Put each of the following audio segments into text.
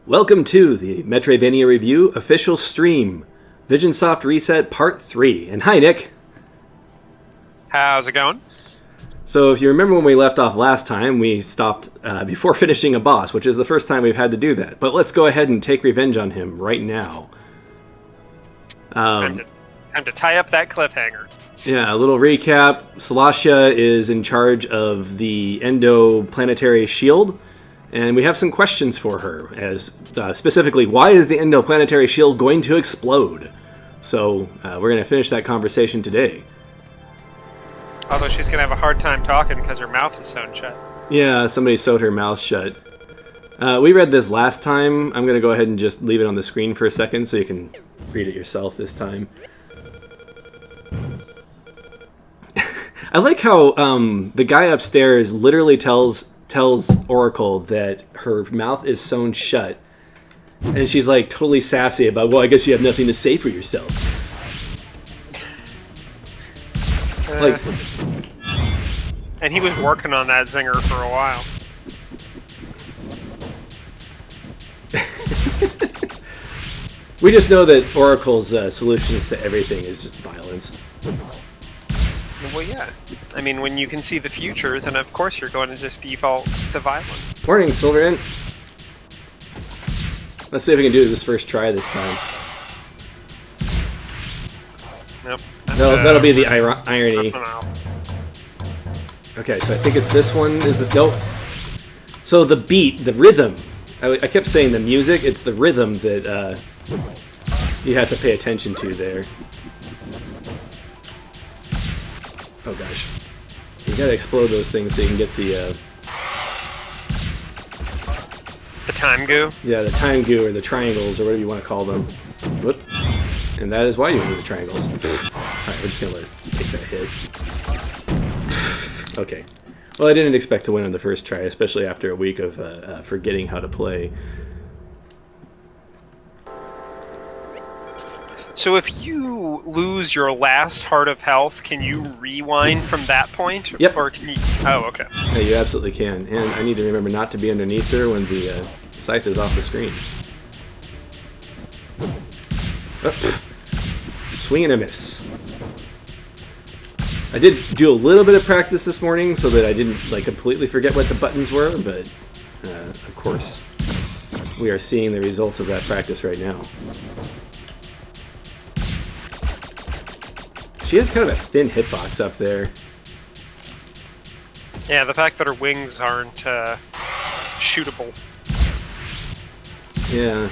Welcome to the Metroidvania Review official stream, VisionSoft Reset Part 3. And hi, Nick. How's it going? So if you remember when we left off last time, we stopped before finishing a boss, which is the first time we've had to do that. But let's go ahead and take revenge on him right now. Time to tie up that cliffhanger. Yeah, a little recap. Celestia is in charge of the endoplanetary shield, and we have some questions for her, as specifically, why is the endoplanetary shield going to explode? So we're going to finish that conversation today. Although she's going to have a hard time talking because her mouth is sewn shut. Yeah, somebody sewed her mouth shut. We read this last time. I'm going to go ahead and just leave it on the screen for a second so you can read it yourself this time. I like how the guy upstairs literally tells Oracle that her mouth is sewn shut, and she's like totally sassy about, well, I guess you have nothing to say for yourself. And he was working on that zinger for a while. We just know that Oracle's solutions to everything is just violence. Well, yeah. I mean, when you can see the future, then of course you're going to just default to violence. Morning, Silverant. Let's see if we can do it this first try this time. Nope. That'll be the irony. Okay, so I think it's this one. Is this... Nope. So the beat, the rhythm. I kept saying the music. It's the rhythm that you have to pay attention to there. Oh gosh. You gotta explode those things so you can get the time goo? Yeah, the time goo, or the triangles, or whatever you want to call them. Whoop. And that is why you need the triangles. Alright, we're just gonna let us take that hit. Okay. Well, I didn't expect to win on the first try, especially after a week of forgetting how to play. So if you lose your last heart of health, can you rewind from that point? Yep. Or can you... Oh, okay. Yeah, you absolutely can. And I need to remember not to be underneath her when the scythe is off the screen. Oh, swing and a miss. I did do a little bit of practice this morning so that I didn't completely forget what the buttons were, but of course we are seeing the results of that practice right now. She has kind of a thin hitbox up there. Yeah, the fact that her wings aren't shootable. Yeah.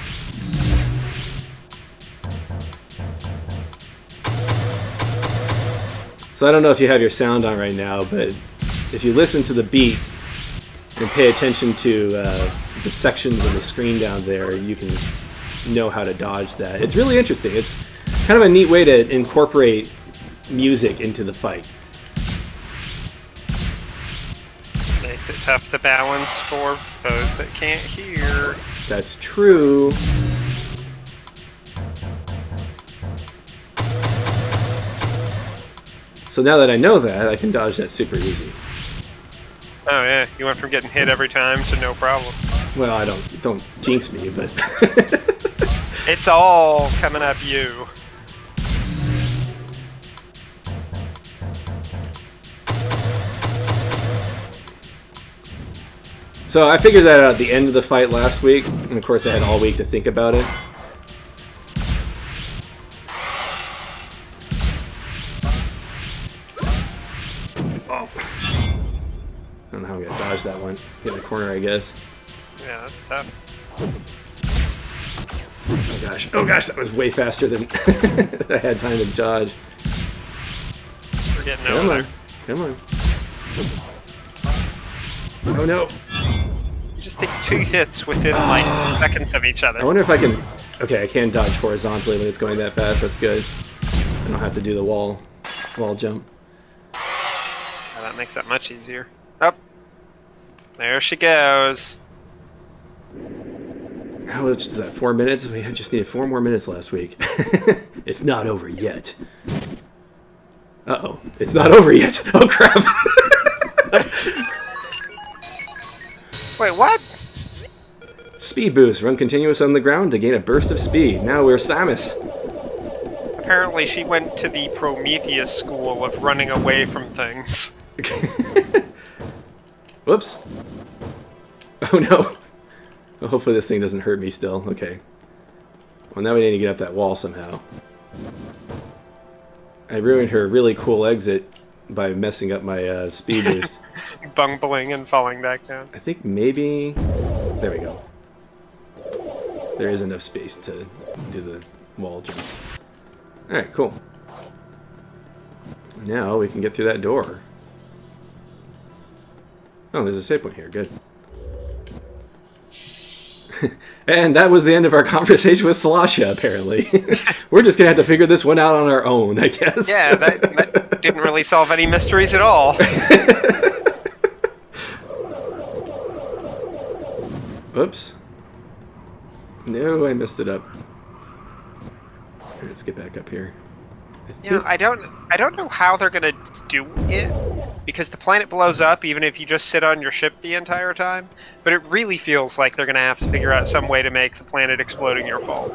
So I don't know if you have your sound on right now, but if you listen to the beat and pay attention to the sections on the screen down there, you can know how to dodge that. It's really interesting. It's kind of a neat way to incorporate music into the fight. Makes it tough to balance for those that can't hear. That's true. So now that I know that, I can dodge that super easy. Oh yeah, you went from getting hit every time to no problem. Well, I don't jinx me, but It's all coming up you. So I figured that out at the end of the fight last week, and of course I had all week to think about it. Oh. I don't know how I'm gonna dodge that one. Get in the corner, I guess. Yeah, that's tough. Oh gosh, that was way faster than I had time to dodge. We're getting over there. Come on. Oh no. You just take 2 hits within seconds of each other. I wonder if I can... Okay, I can dodge horizontally when it's going that fast. That's good. I don't have to do the wall jump. Oh, that makes that much easier. Up. There she goes. How much is that? 4 minutes? We just needed 4 more minutes last week. It's not over yet. Uh-oh. It's not over yet. Oh, crap. Wait, what? Speed boost. Run continuous on the ground to gain a burst of speed. Now we're Samus. Apparently she went to the Prometheus school of running away from things. Whoops. Oh no. Well, hopefully this thing doesn't hurt me still. Okay. Well, now we need to get up that wall somehow. I ruined her really cool exit by messing up my speed boost. Bungling and falling back down. I think maybe... There we go. There is enough space to do the wall jump. Alright, cool. Now we can get through that door. Oh, there's a save point here. Good. And that was the end of our conversation with Celestia, apparently. We're just going to have to figure this one out on our own, I guess. Yeah, that didn't really solve any mysteries at all. Oops. No, I messed it up. Let's get back up here. I don't know how they're gonna do it, because the planet blows up even if you just sit on your ship the entire time. But it really feels like they're gonna have to figure out some way to make the planet exploding your fault.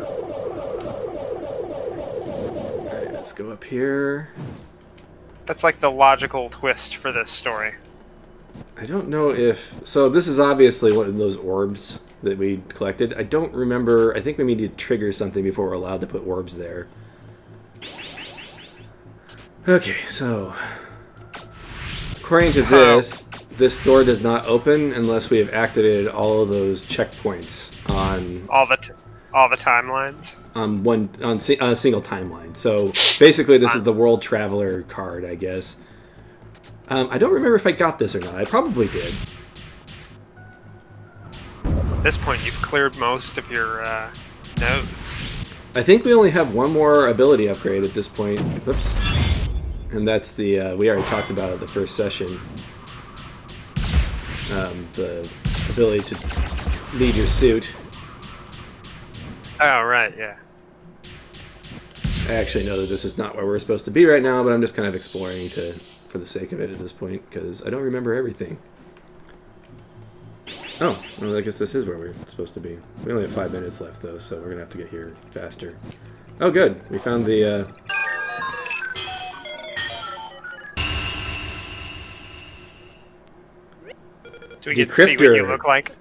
Alright, let's go up here. That's like the logical twist for this story. I don't know if... So this is obviously one of those orbs that we collected. I don't remember... I think we need to trigger something before we're allowed to put orbs there. Okay, so... According to this door does not open unless we have activated all of those checkpoints on... All the timelines? On a single timeline. So basically this is the World Traveler card, I guess. I don't remember if I got this or not. I probably did. At this point, you've cleared most of your nodes. I think we only have one more ability upgrade at this point. Whoops. And that's the, we already talked about it the first session. The ability to leave your suit. Oh, right, yeah. I actually know that this is not where we're supposed to be right now, but I'm just kind of exploring for the sake of it at this point, because I don't remember everything. Oh, well, I guess this is where we're supposed to be. We only have 5 minutes left, though, so we're going to have to get here faster. Oh, good. We found the... Do we get to see what you look like?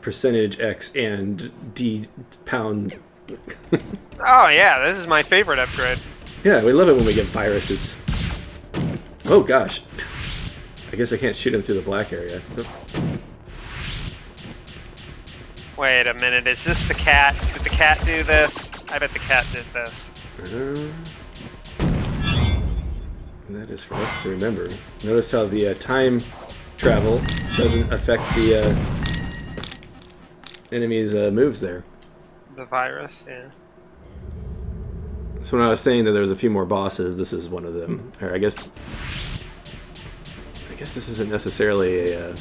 Percentage X and D pound. Oh, yeah, this is my favorite upgrade. Yeah, we love it when we get viruses. Oh, gosh. I guess I can't shoot him through the black area. Wait a minute, is this the cat? Did the cat do this? I bet the cat did this. That is for us to remember. Notice how the time travel doesn't affect the enemy's moves there. The virus, yeah. So when I was saying that there was a few more bosses, this is one of them. Or I guess this isn't necessarily a...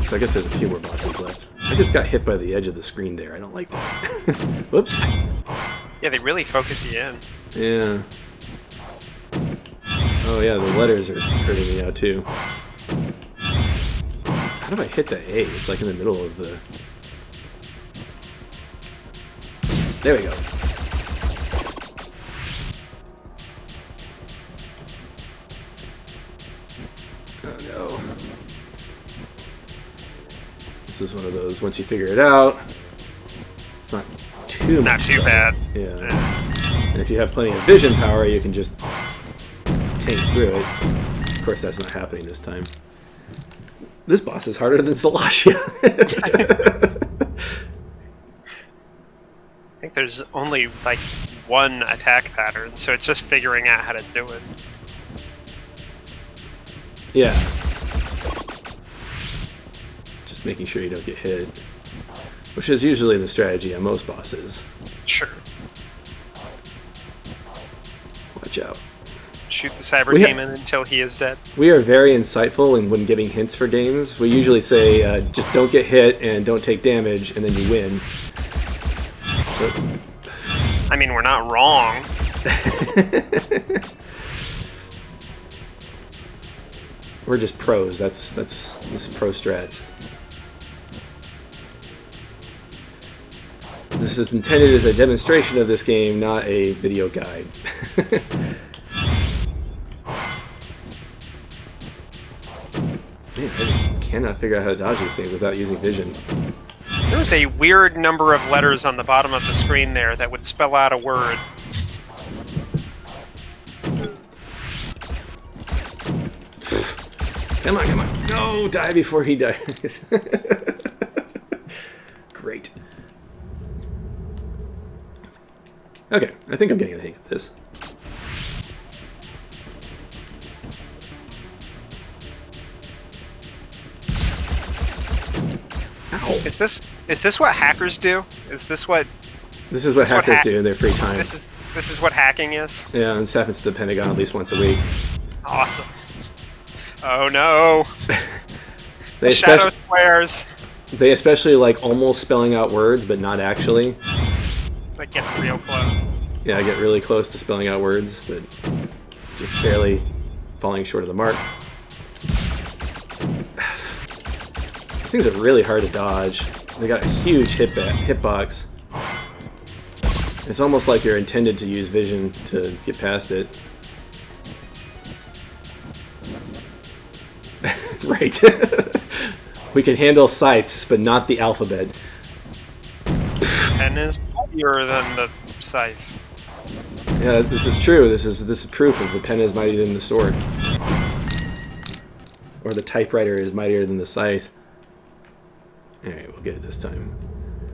So I guess there's a few more bosses left. I just got hit by the edge of the screen there. I don't like that. Whoops. Yeah, they really focus you in. Yeah. Oh yeah, the letters are hurting me out too. How do I hit the A? It's like in the middle of the... There we go. Oh no. This is one of those, once you figure it out, it's not too much. Not too bad. Yeah. And if you have plenty of vision power, you can just tank through it. Of course, that's not happening this time. This boss is harder than Celestia. I think there's only like one attack pattern, so it's just figuring out how to do it. Yeah. Just making sure you don't get hit. Which is usually the strategy on most bosses. Sure. Watch out. Shoot the cyber demon until he is dead. We are very insightful when giving hints for games. We usually say, just don't get hit and don't take damage, and then you win. But... I mean, we're not wrong. We're just pros. That's pro strats. This is intended as a demonstration of this game, not a video guide. Man, I just cannot figure out how to dodge these things without using vision. There was a weird number of letters on the bottom of the screen there that would spell out a word. Come on, come on. No, die before he dies. Great. Okay, I think I'm getting the hang of this. Ow. Is this what hackers do? Is this what This is what hackers do in their free time. this is what hacking is? Yeah, and this happens to the Pentagon at least once a week. Awesome. Oh no. They Shadow squares. They especially like almost spelling out words, but not actually. Like get real close. Yeah, I get really close to spelling out words, but just barely falling short of the mark. These things are really hard to dodge. They got a huge hitbox. It's almost like you're intended to use vision to get past it. Right. We can handle scythes, but not the alphabet. Pen is mightier than the scythe. Yeah, this is true. This is proof of the pen is mightier than the sword. Or the typewriter is mightier than the scythe. Alright, we'll get it this time.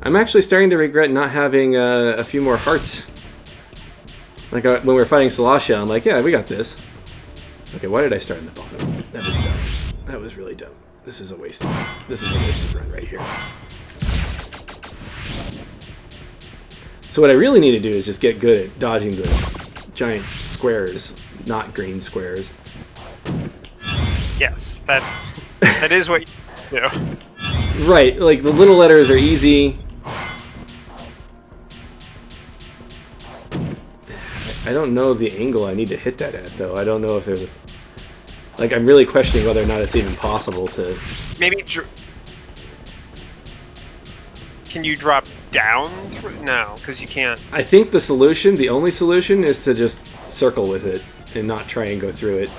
I'm actually starting to regret not having a few more hearts. Like when we were fighting Celestia, I'm like, yeah, we got this. Okay, why did I start in the bottom? That was dumb. That was really dumb. This is a waste. This is a wasted run right here. So what I really need to do is just get good at dodging the giant squares, not green squares. Yes, that is what you do. Right, like the little letters are easy. I don't know the angle I need to hit that at, though. I don't know if there's a... Like, I'm really questioning whether or not it's even possible to... Maybe... Can you drop down through? No, because you can't. I think the solution, the only solution, is to just circle with it and not try and go through it.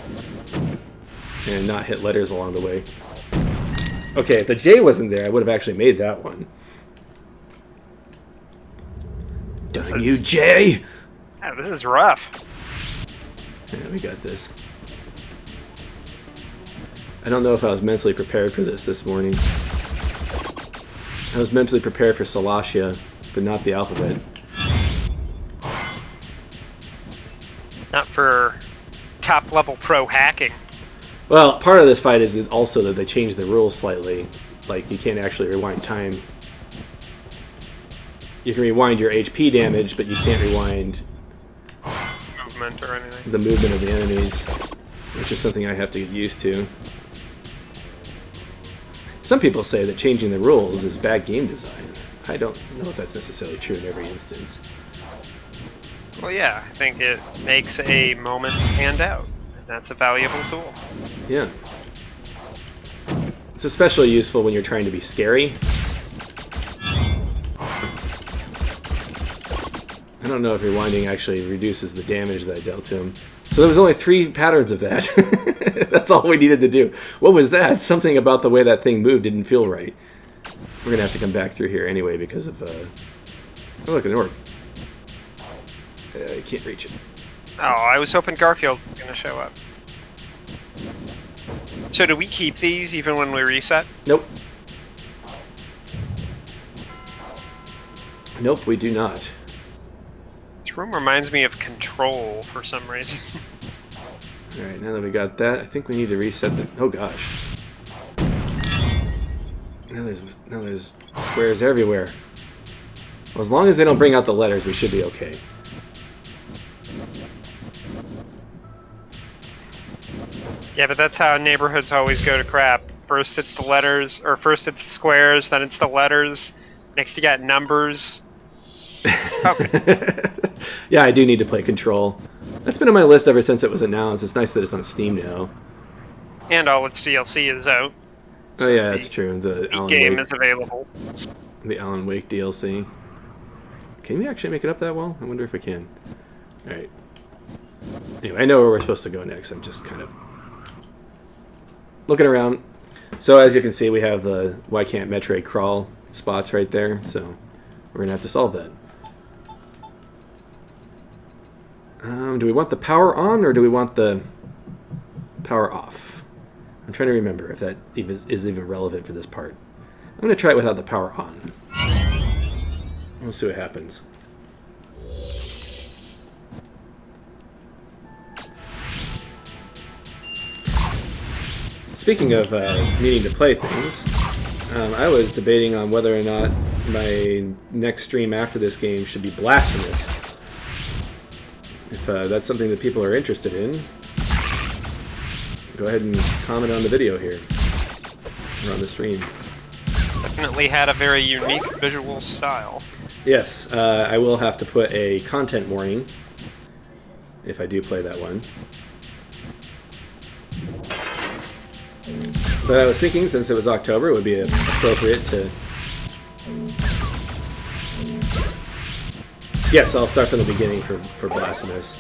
And not hit letters along the way. Okay, if the J wasn't there, I would have actually made that one. Darn you, J! Yeah, this is rough. Yeah, we got this. I don't know if I was mentally prepared for this morning. I was mentally prepared for Celestia, but not the alphabet. Not for top-level pro hacking. Well, part of this fight is also that they changed the rules slightly. Like, you can't actually rewind time. You can rewind your HP damage, but you can't rewind Movement or anything. the movement of the enemies, which is something I have to get used to. Some people say that changing the rules is bad game design. I don't know if that's necessarily true in every instance. Well, yeah, I think it makes a moment stand out, and that's a valuable tool. Yeah. It's especially useful when you're trying to be scary. I don't know if rewinding actually reduces the damage that I dealt to him. So there was only 3 patterns of that. That's all we needed to do. What was that? Something about the way that thing moved didn't feel right. We're going to have to come back through here anyway because of... Oh, look, it worked. I can't reach it. Oh, I was hoping Garfield was going to show up. So do we keep these even when we reset? Nope. Nope, we do not. This room reminds me of Control for some reason. Alright, now that we got that, I think we need to reset the... Oh gosh. Now there's squares everywhere. Well, as long as they don't bring out the letters, we should be okay. Yeah, but that's how neighborhoods always go to crap. First it's the letters, or first it's the squares, then it's the letters. Next you got numbers. Okay. Yeah, I do need to play Control. That's been on my list ever since it was announced. It's nice that it's on Steam now. And all its DLC is out. Oh yeah, that's true. The game is available. The Alan Wake DLC. Can we actually make it up that well? I wonder if I can. Alright. Anyway, I know where we're supposed to go next. I'm just kind of looking around. So as you can see, we have the why can't Metroid crawl spots right there. So we're going to have to solve that. Do we want the power on or do we want the power off? I'm trying to remember if that is even relevant for this part. I'm going to try it without the power on. We'll see what happens. Speaking of needing to play things, I was debating on whether or not my next stream after this game should be Blasphemous. If that's something that people are interested in, go ahead and comment on the video here, or on the stream. Definitely had a very unique visual style. Yes, I will have to put a content warning if I do play that one. But I was thinking, since it was October, it would be appropriate to... Yes, I'll start from the beginning for Blasphemous.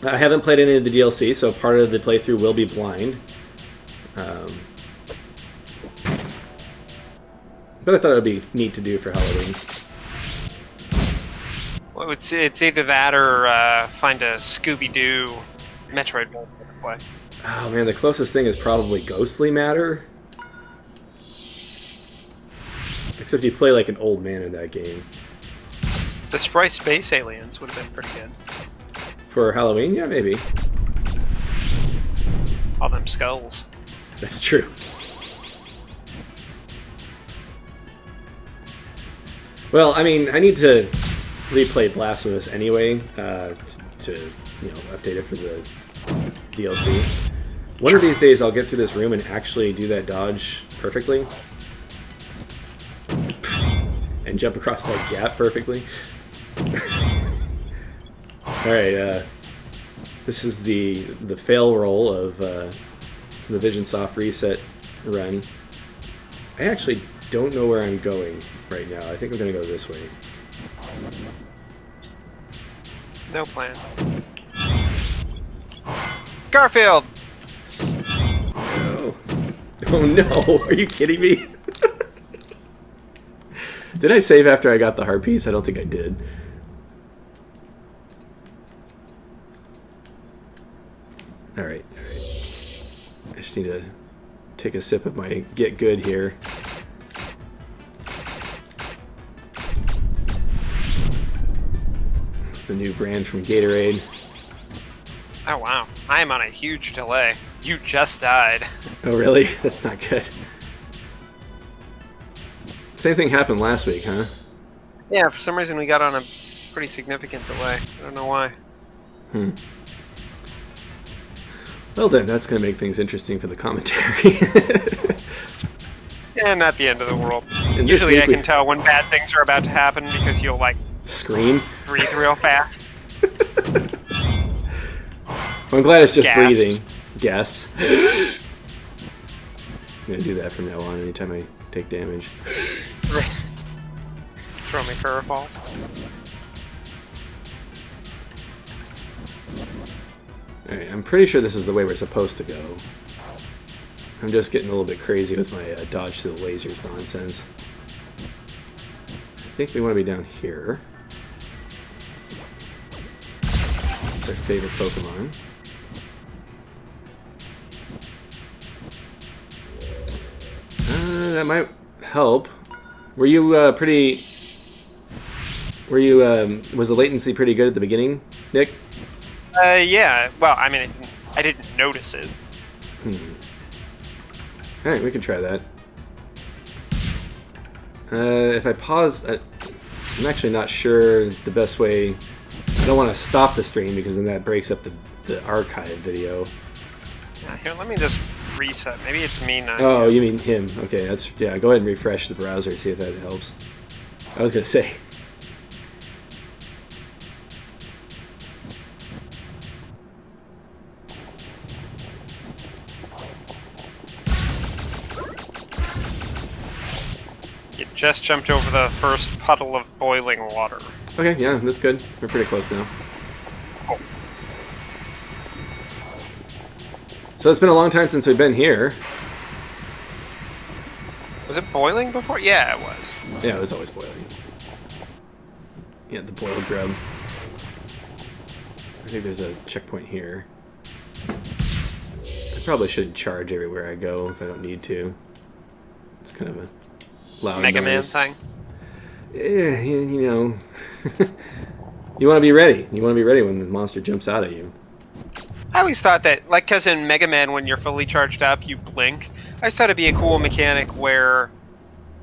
I haven't played any of the DLC, so part of the playthrough will be blind. But I thought it would be neat to do for Halloween. Well, it's either that or find a Scooby-Doo Metroid mode to play. Oh man, the closest thing is probably Ghostly Matter. Except you play like an old man in that game. The Sprite Space Aliens would have been pretty good. For Halloween? Yeah, maybe. All them skulls. That's true. Well, I mean, I need to replay Blasphemous anyway to update it for the DLC. One of these days I'll get through this room and actually do that dodge perfectly. And jump across that gap perfectly. Alright, this is the fail roll of the Vision Soft Reset run. I actually don't know where I'm going right now. I think I'm going to go this way. No plan. Garfield! No. Oh no, are you kidding me? Did I save after I got the heart piece? I don't think I did. Alright, alright. I just need to take a sip of my Get Good here. The new brand from Gatorade. Oh wow, I am on a huge delay. You just died. Oh really? That's not good. Same thing happened last week, huh? Yeah, for some reason we got on a pretty significant delay. I don't know why. Well then, that's going to make things interesting for the commentary. Yeah, not the end of the world. And Usually I can tell when bad things are about to happen because you'll, like, scream? Breathe real fast. Well, I'm glad it's just Gasps. breathing. Gasps. I'm going to do that from now on anytime I take damage. Throw me curveballs. Alright, I'm pretty sure this is the way we're supposed to go. I'm just getting a little bit crazy with my dodge to the lasers nonsense. I think we want to be down here. It's our favorite Pokemon. That might help. Were you was the latency pretty good at the beginning, Nick? Yeah. Well, I mean, I didn't notice it. Alright, we can try that. If I pause, I'm actually not sure the best way. I don't want to stop the stream because then that breaks up the archive video. Here, let me just reset. Maybe it's me not. Oh, you mean him. Okay, that's... Yeah, go ahead and refresh the browser, see if that helps. I was going to say... You just jumped over the first puddle of boiling water. Okay, yeah, that's good. We're pretty close now. Oh. So it's been a long time since we've been here. Was it boiling before? Yeah, it was. Yeah, it was always boiling. Yeah, the boiled grub. I think there's a checkpoint here. I probably shouldn't charge everywhere I go if I don't need to. It's kind of a loud Mega Man noise. thing. Yeah, you know. You want to be ready. You want to be ready when the monster jumps out at you. I always thought that, like, because in Mega Man, when you're fully charged up, you blink. I always thought it'd be a cool mechanic where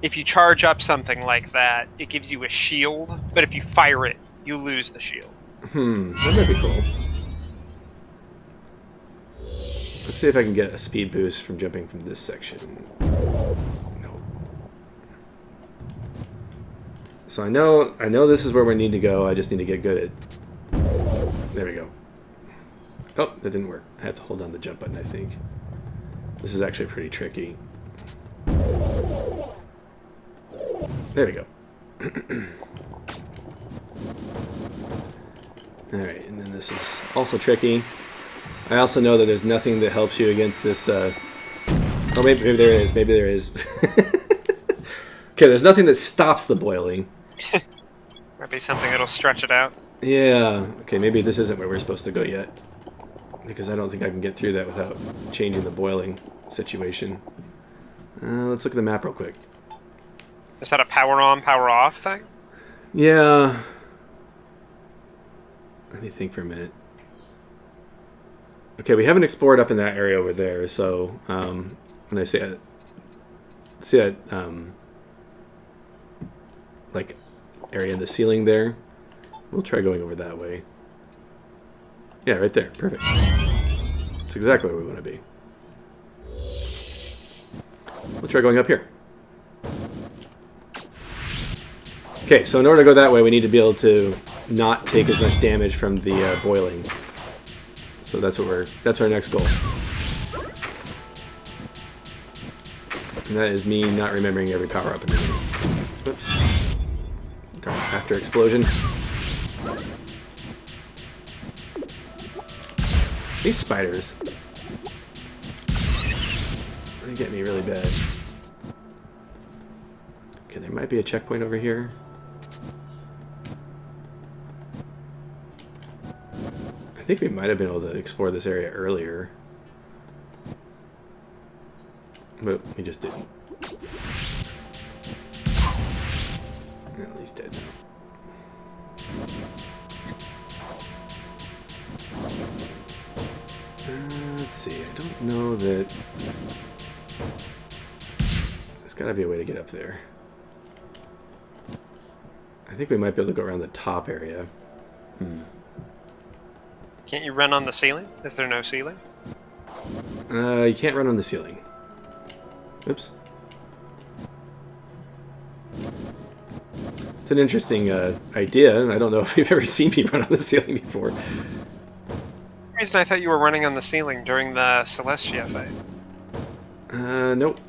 if you charge up something like that, it gives you a shield, but if you fire it, you lose the shield. That might be cool. Let's see if I can get a speed boost from jumping from this section. No. So I know this is where we need to go. I just need to get good at... There we go. Oh, that didn't work. I have to hold down the jump button, I think. This is actually pretty tricky. There we go. Alright, and then this is also tricky. I also know that there's nothing that helps you against this, oh, maybe there is. Maybe there is. Okay, there's nothing that stops the boiling. Might be something that'll stretch it out. Yeah. Okay, maybe this isn't where we're supposed to go yet. Because I don't think I can get through that without changing the boiling situation. Let's look at the map real quick. Is that a power on, power off thing? Yeah. Let me think for a minute. Okay, we haven't explored up in that area over there, so when I say see that like area in the ceiling there, we'll try going over that way. Yeah, right there. Perfect. That's exactly where we want to be. We'll try going up here. Okay, so in order to go that way, we need to be able to not take as much damage from the boiling. So that's our next goal. And that is me not remembering every power up in the game. Oops. Darn, after explosion. These spiders, they get me really bad. Okay, there might be a checkpoint over here. I think we might have been able to explore this area earlier, but we just didn't. At least dead now. Let's see, I don't know that... There's gotta be a way to get up there. I think we might be able to go around the top area. Can't you run on the ceiling? Is there no ceiling? You can't run on the ceiling. Oops. It's an interesting idea. I don't know if you've ever seen me run on the ceiling before. The reason I thought you were running on the ceiling during the Celestia fight. Nope.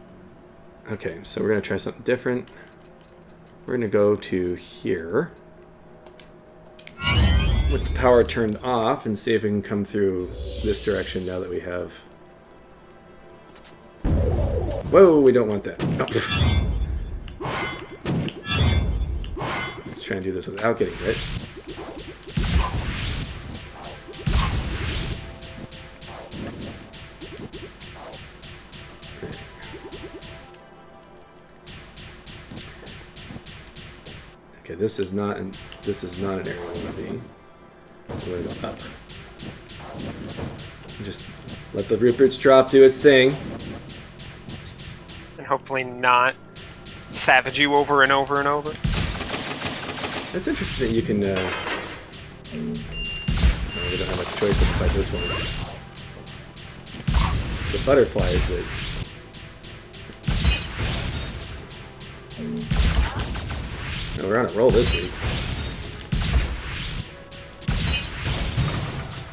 Okay, so we're gonna try something different. We're gonna go to here with the power turned off and see if we can come through this direction now that we have... Whoa, we don't want that. Oh. Let's try and do this without getting hit. Okay, this is not an area I want to be. I'm going to go up. Just let the root roots drop, do its thing. And hopefully not savage you over and over and over. It's interesting that you can... we don't have much choice but to fight this one. It's the butterflies that... Oh, we're on a roll this week.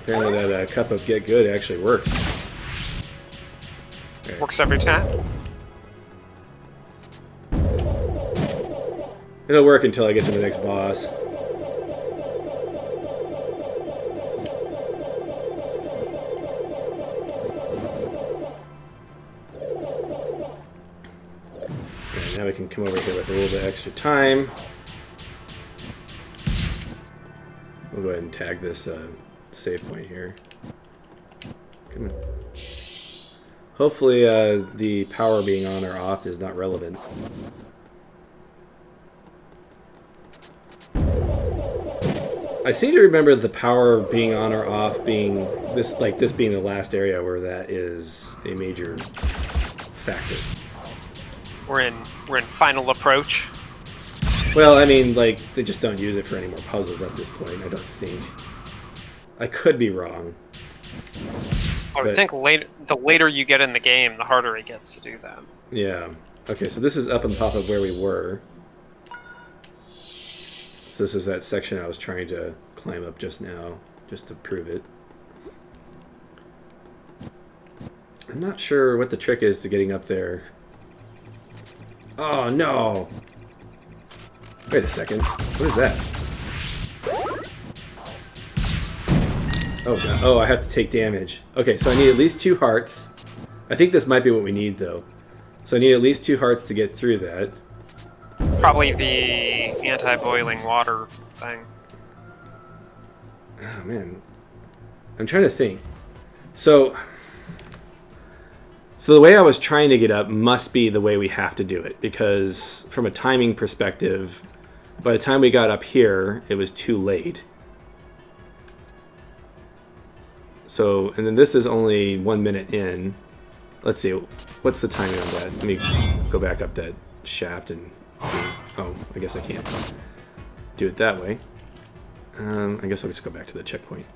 Apparently that cup of Get Good actually works. Okay. Works every time. It'll work until I get to the next boss. Okay, now we can come over here with a little bit extra time. We'll go ahead and tag this save point here. Come on. Hopefully the power being on or off is not relevant. I seem to remember the power being on or off being this being the last area where that is a major factor. We're in final approach. Well, I mean, like, they just don't use it for any more puzzles at this point, I don't think. I could be wrong. I would think the later you get in the game, the harder it gets to do that. Yeah. Okay, so this is up on top of where we were. So this is that section I was trying to climb up just now, just to prove it. I'm not sure what the trick is to getting up there. Oh, no! Wait a second. What is that? Oh, God. Oh, I have to take damage. Okay, so I need at least 2 hearts. I think this might be what we need, though. So I need at least 2 hearts to get through that. Probably the anti-boiling water thing. Oh, man. I'm trying to think. So the way I was trying to get up must be the way we have to do it, because from a timing perspective, by the time we got up here, it was too late. So, and then this is only 1 minute in. Let's see, what's the timing on that? Let me go back up that shaft and see. Oh, I guess I can't do it that way. I guess I'll just go back to the checkpoint.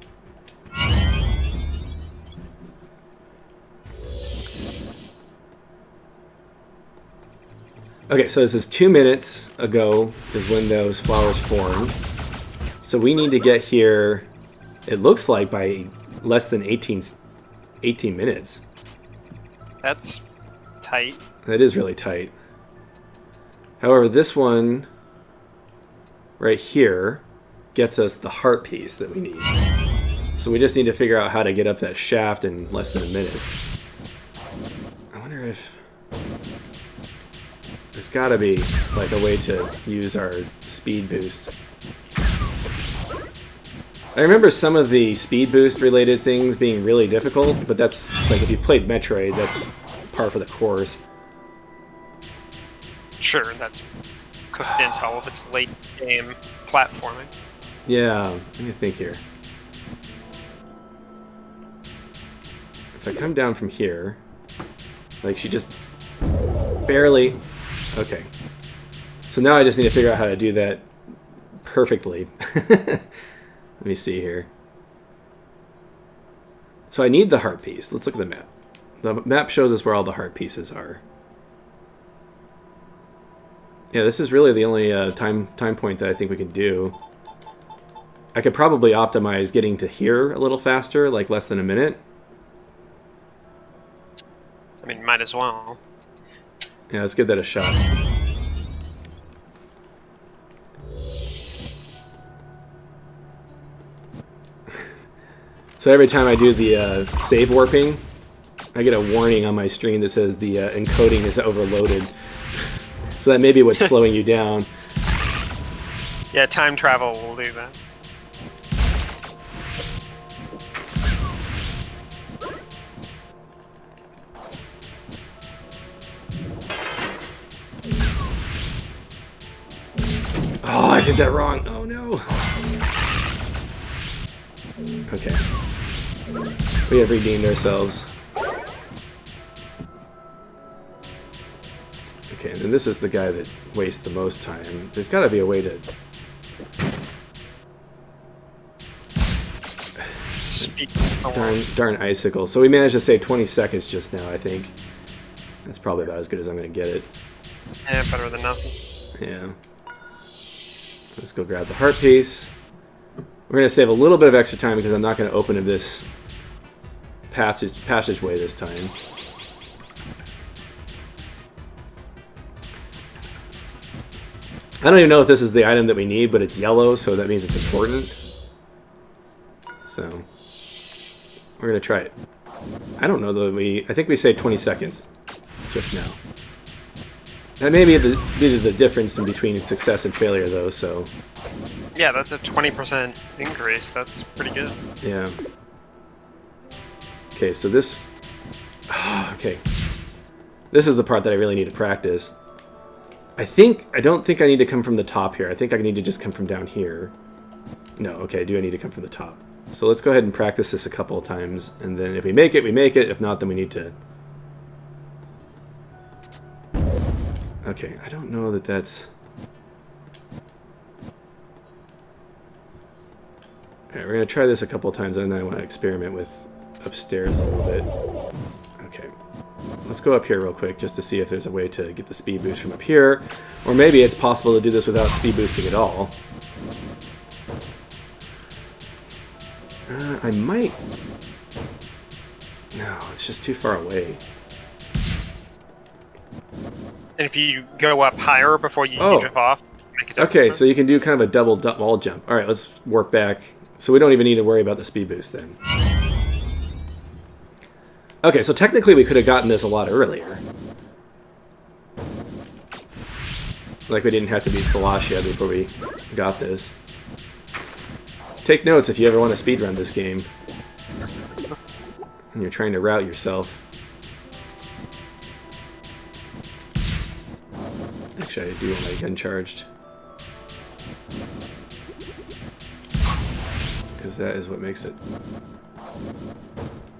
Okay, so this is 2 minutes ago is when those flowers formed. So we need to get here, it looks like, by less than 18 minutes. That's tight. That is really tight. However, this one right here gets us the heart piece that we need. So we just need to figure out how to get up that shaft in less than a minute. I wonder if there's gotta be like a way to use our speed boost. I remember some of the speed boost related things being really difficult, but that's like if you played Metroid, that's par for the course. Sure, that's cooked into all of its late game platforming. Yeah, let me think here. If I come down from here, like she just barely... Okay. So now I just need to figure out how to do that perfectly. Let me see here. So I need the heart piece. Let's look at the map. The map shows us where all the heart pieces are. Yeah, this is really the only time point that I think we can do. I could probably optimize getting to here a little faster, like less than a minute. I mean, might as well. Yeah, let's give that a shot. So every time I do the save warping, I get a warning on my screen that says the encoding is overloaded. So that may be what's slowing you down. Yeah, time travel will do that. Oh, I did that wrong. Oh no. Okay. We have redeemed ourselves. Okay, and then this is the guy that wastes the most time. There's got to be a way to... Darn icicle. So we managed to save 20 seconds just now, I think. That's probably about as good as I'm going to get it. Yeah, better than nothing. Yeah. Let's go grab the heart piece. We're going to save a little bit of extra time because I'm not going to open in this passageway this time. I don't even know if this is the item that we need, but it's yellow, so that means it's important. So we're gonna try it. I don't know though. I think we say 20 seconds just now. That may be the difference in between success and failure, though. So Yeah, that's a 20% increase. That's pretty good. yeah. Okay, so this. Okay, this is the part that I really need to practice. I don't think I need to come from the top here. I think I need to just come from down here. No, okay, I do need to come from the top. So let's go ahead and practice this a couple of times, and then if we make it, we make it. If not, then we need to... Okay, I don't know that that's... Alright, we're going to try this a couple of times, and then I want to experiment with upstairs a little bit. Okay. Let's go up here real quick just to see if there's a way to get the speed boost from up here. Or maybe it's possible to do this without speed boosting at all. I might... No, it's just too far away. And if you go up higher before you jump off, make it okay, so you can do kind of a double wall jump. Alright, let's work back. So we don't even need to worry about the speed boost then. Okay, so technically we could have gotten this a lot earlier. Like we didn't have to be Celestia before we got this. Take notes if you ever want to speedrun this game. And you're trying to route yourself. Actually, I do want my gun charged. Because that is what makes it.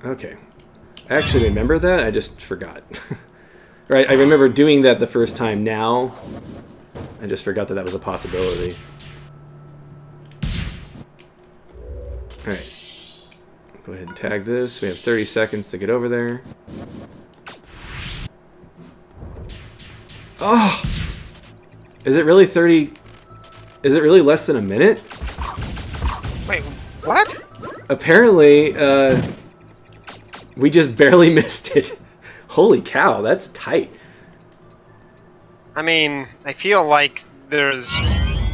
Okay. I actually remember that, I just forgot. Right, I remember doing that the first time now. I just forgot that that was a possibility. Alright. Go ahead and tag this. We have 30 seconds to get over there. Oh! Is it really 30... Is it really less than a minute? Wait, what? Apparently, we just barely missed it. Holy cow, that's tight. I mean, I feel like there's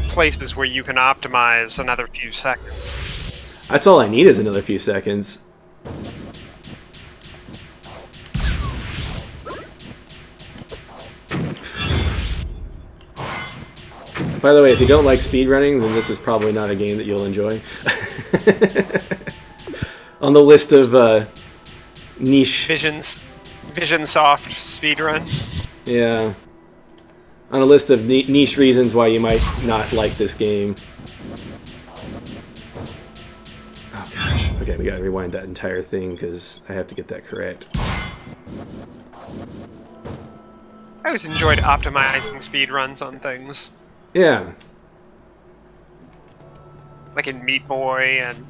places where you can optimize another few seconds. That's all I need is another few seconds. By the way, if you don't like speedrunning, then this is probably not a game that you'll enjoy. On the list of niche... Vision soft speedrun. Yeah. On a list of niche reasons why you might not like this game. Oh gosh. Okay, we gotta rewind that entire thing because I have to get that correct. I always enjoyed optimizing speedruns on things. Yeah. Like in Meat Boy and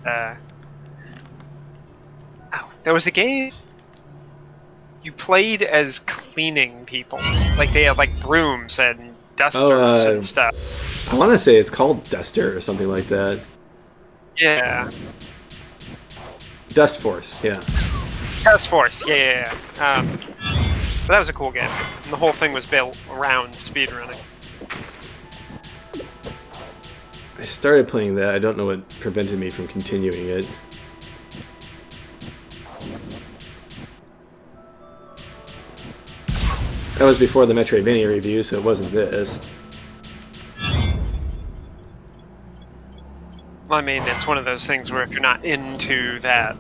oh, there was a game you played as cleaning people. Like they had like brooms and dusters and stuff. I want to say it's called Duster or something like that. Yeah. Dust Force, yeah. Dust Force, yeah. But that was a cool game. And the whole thing was built around speedrunning. I started playing that. I don't know what prevented me from continuing it. That was before the Metroidvania review, so it wasn't this. Well, I mean, it's one of those things where if you're not into that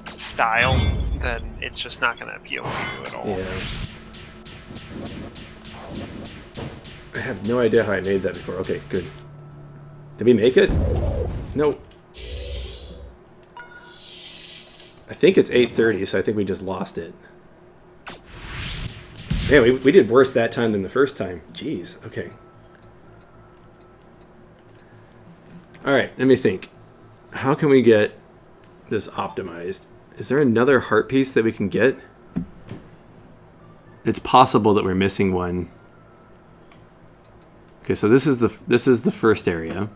style, then it's just not going to appeal to you at all. Yeah. I have no idea how I made that before. Okay, good. Did we make it? No. I think it's 8:30, so I think we just lost it. Yeah, we did worse that time than the first time. Jeez, okay. Alright, let me think. How can we get this optimized? Is there another heart piece that we can get? It's possible that we're missing one. Okay, so this is the first area.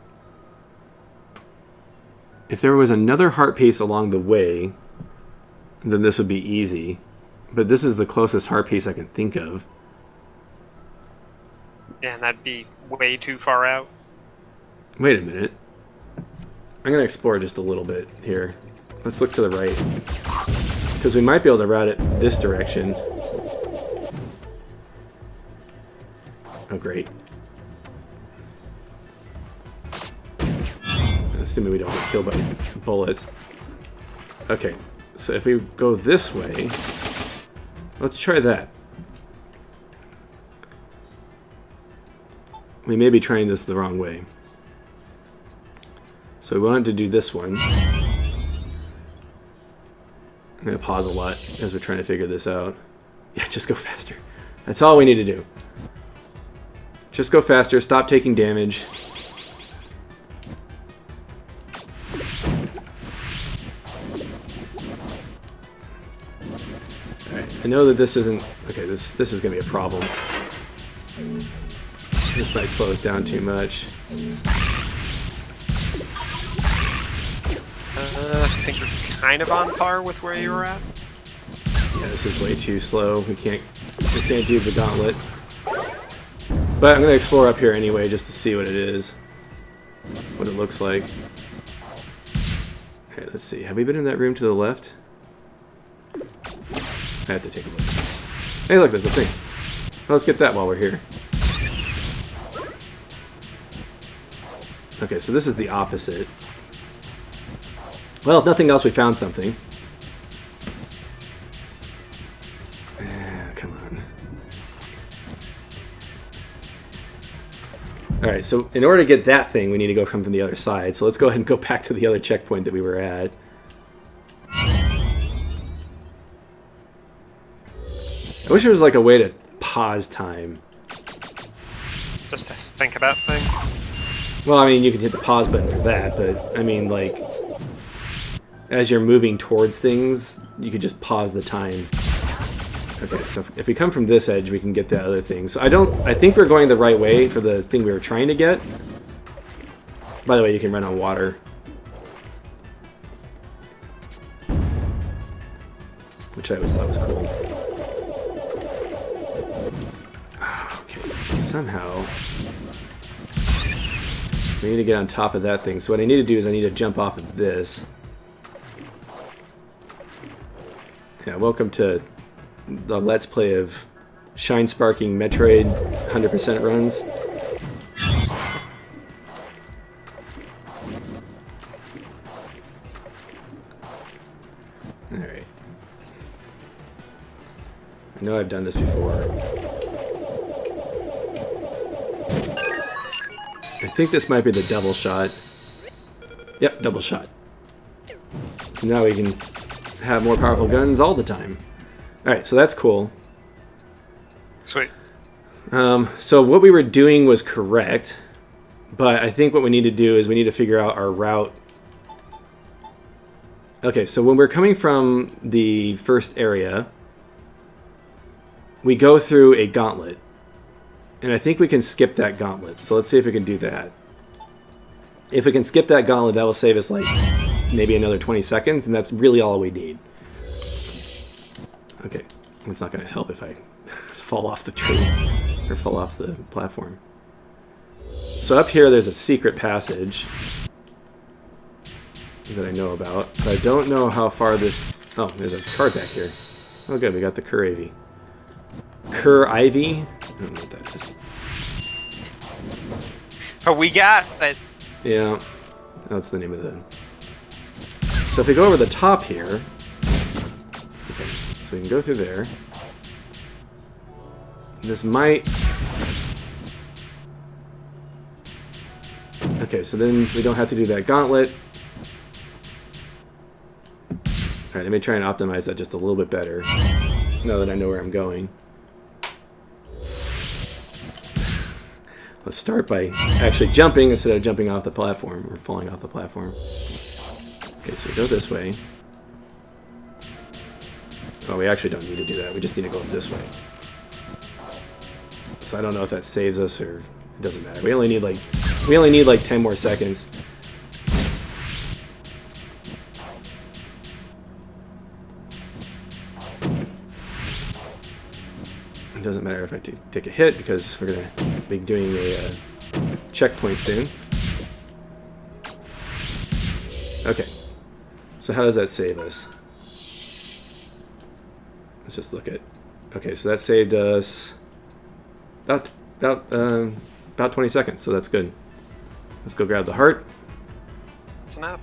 If there was another heart piece along the way, then this would be easy. But this is the closest heart piece I can think of. Yeah, and that'd be way too far out. Wait a minute. I'm going to explore just a little bit here. Let's look to the right. Because we might be able to route it this direction. Oh, great. Assuming we don't get killed by bullets. Okay, so if we go this way, let's try that. We may be trying this the wrong way. So we wanted to do this one. I'm going to pause a lot as we're trying to figure this out. Yeah, just go faster. That's all we need to do. Just go faster, stop taking damage. Alright, I know that this isn't... Okay, this is going to be a problem. This might slow us down too much. I think you're kind of on par with where you were at. Yeah, this is way too slow. We can't do the gauntlet. But I'm going to explore up here anyway just to see what it is. What it looks like. Alright, let's see. Have we been in that room to the left? I have to take a look at this. Hey, look, there's a thing. Well, let's get that while we're here. Okay, so this is the opposite. Well, if nothing else, we found something. Come on. Alright, so in order to get that thing, we need to go from the other side. So let's go ahead and go back to the other checkpoint that we were at. I wish there was like a way to pause time. Just to think about things. Well, I mean, you can hit the pause button for that, but I mean, like, as you're moving towards things, you could just pause the time. Okay, so if we come from this edge, we can get the other thing. So I think we're going the right way for the thing we were trying to get. By the way, you can run on water. Which I always thought was cool. Okay, somehow we need to get on top of that thing. So what I need to do is I need to jump off of this. Yeah, welcome to the Let's Play of Shine Sparking Metroid 100% runs. Alright. I know I've done this before. I think this might be the double shot. Yep, double shot. So now we can have more powerful guns all the time. Alright, so that's cool. Sweet. So what we were doing was correct, but I think what we need to do is we need to figure out our route. Okay, so when we're coming from the first area, we go through a gauntlet. And I think we can skip that gauntlet. So let's see if we can do that. If we can skip that gauntlet, that will save us like maybe another 20 seconds, and that's really all we need. Okay, it's not going to help if I fall off the tree or fall off the platform. So up here there's a secret passage that I know about, but I don't know how far this... Oh, there's a card back here. Oh good, we got the Cur Ivy. Cur Ivy? I don't know what that is. Oh, we got it! Yeah, that's the name of the... So if we go over the top here... Okay, so we can go through there. This might... Okay, so then we don't have to do that gauntlet. Alright, let me try and optimize that just a little bit better, now that I know where I'm going. Let's start by actually jumping instead of jumping off the platform, or falling off the platform. Okay, so we go this way. Oh, we actually don't need to do that. We just need to go up this way. So I don't know if that saves us or it doesn't matter. We only need like 10 more seconds. It doesn't matter if I take a hit because we're gonna be doing a checkpoint soon. Okay. So how does that save us? Let's just look at... Okay, so that saved us about 20 seconds, so that's good. Let's go grab the heart. It's enough.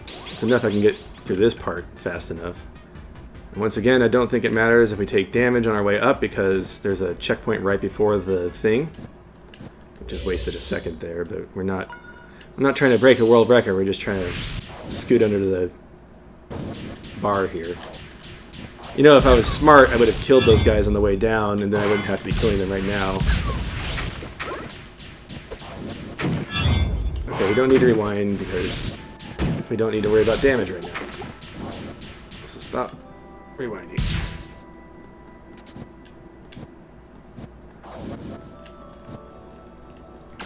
It's enough I can get through this part fast enough. And once again, I don't think it matters if we take damage on our way up because there's a checkpoint right before the thing. We just wasted a second there, but I'm not trying to break a world record, we're just trying to scoot under the bar here. You know, if I was smart, I would have killed those guys on the way down, and then I wouldn't have to be killing them right now. Okay, we don't need to rewind because we don't need to worry about damage right now. So stop rewinding.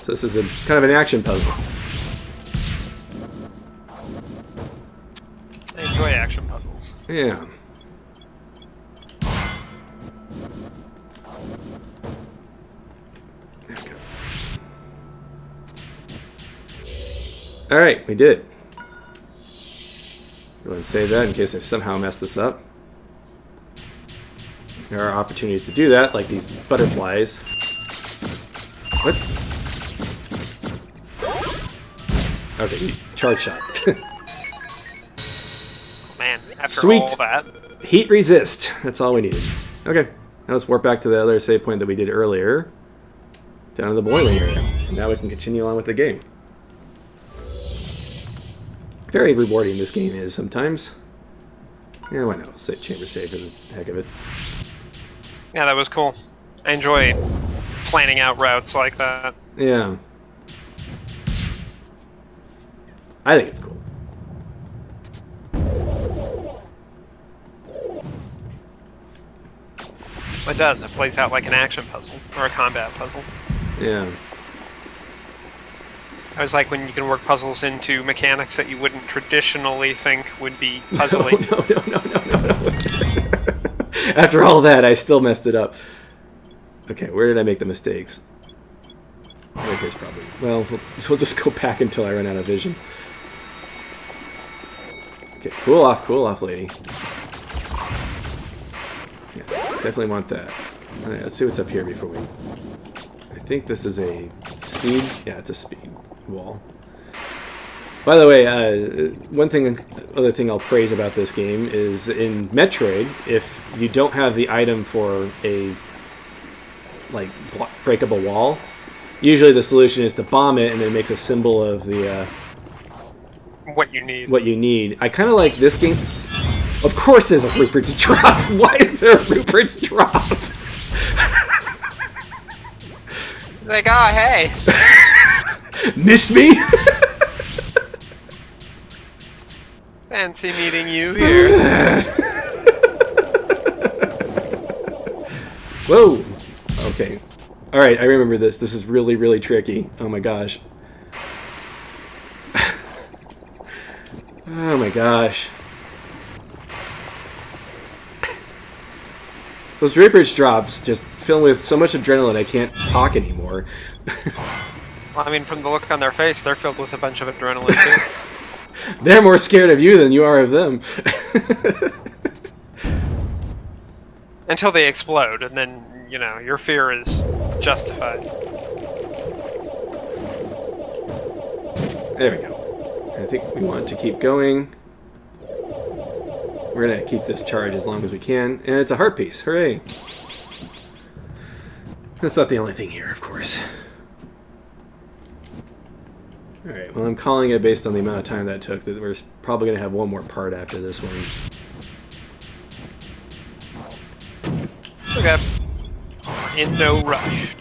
So this is a kind of an action puzzle. I enjoy action puzzles. Yeah. There we go. Alright, we did it. Go ahead and save that in case I somehow mess this up. There are opportunities to do that, like these butterflies. What? Okay, charge shot. Man, after Sweet. all that. Heat resist. That's all we needed. Okay, now let's warp back to the other save point that we did earlier. Down in the boiling area. And now we can continue on with the game. Very rewarding this game is sometimes. Yeah, why not? Save, chamber save for the heck of it. Yeah, that was cool. I enjoy planning out routes like that. Yeah. I think it's cool. It does. It plays out like an action puzzle or a combat puzzle. Yeah. I was like when you can work puzzles into mechanics that you wouldn't traditionally think would be puzzling. No. After all that, I still messed it up. Okay, where did I make the mistakes? Right here's probably... Well, we'll just go back until I run out of vision. Okay, cool off, lady. Yeah, definitely want that. Alright, let's see what's up here before we... I think this is a speed... Yeah, it's a speed wall. By the way, other thing I'll praise about this game is in Metroid, if you don't have the item for a breakable wall, usually the solution is to bomb it and then it makes a symbol of the what you need. What you need. I kind of like this game. Of course, there's a Rupert's drop. Why is there a Rupert's drop? Like, oh hey, miss me? Fancy meeting you here. Whoa. Okay. Alright, I remember this. This is really, really tricky. Oh my gosh. Oh my gosh. Those Reaper's drops just fill me with so much adrenaline I can't talk anymore. Well, I mean, from the look on their face, they're filled with a bunch of adrenaline too. They're more scared of you than you are of them. Until they explode, and then, you know, your fear is justified. There we go. I think we want to keep going. We're going to keep this charge as long as we can. And it's a heart piece. Hooray. That's not the only thing here, of course. Alright, well I'm calling it based on the amount of time that took, that we're probably going to have one more part after this one. Okay. In no rush.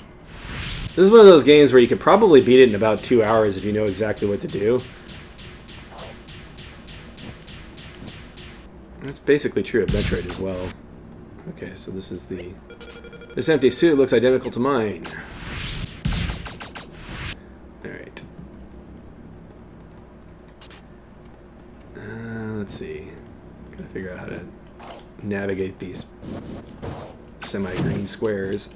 This is one of those games where you could probably beat it in about 2 hours if you know exactly what to do. That's basically true of Metroid as well. Okay, so this is the... This empty suit looks identical to mine. Alright. Let's see. Gotta figure out how to navigate these semi-green squares.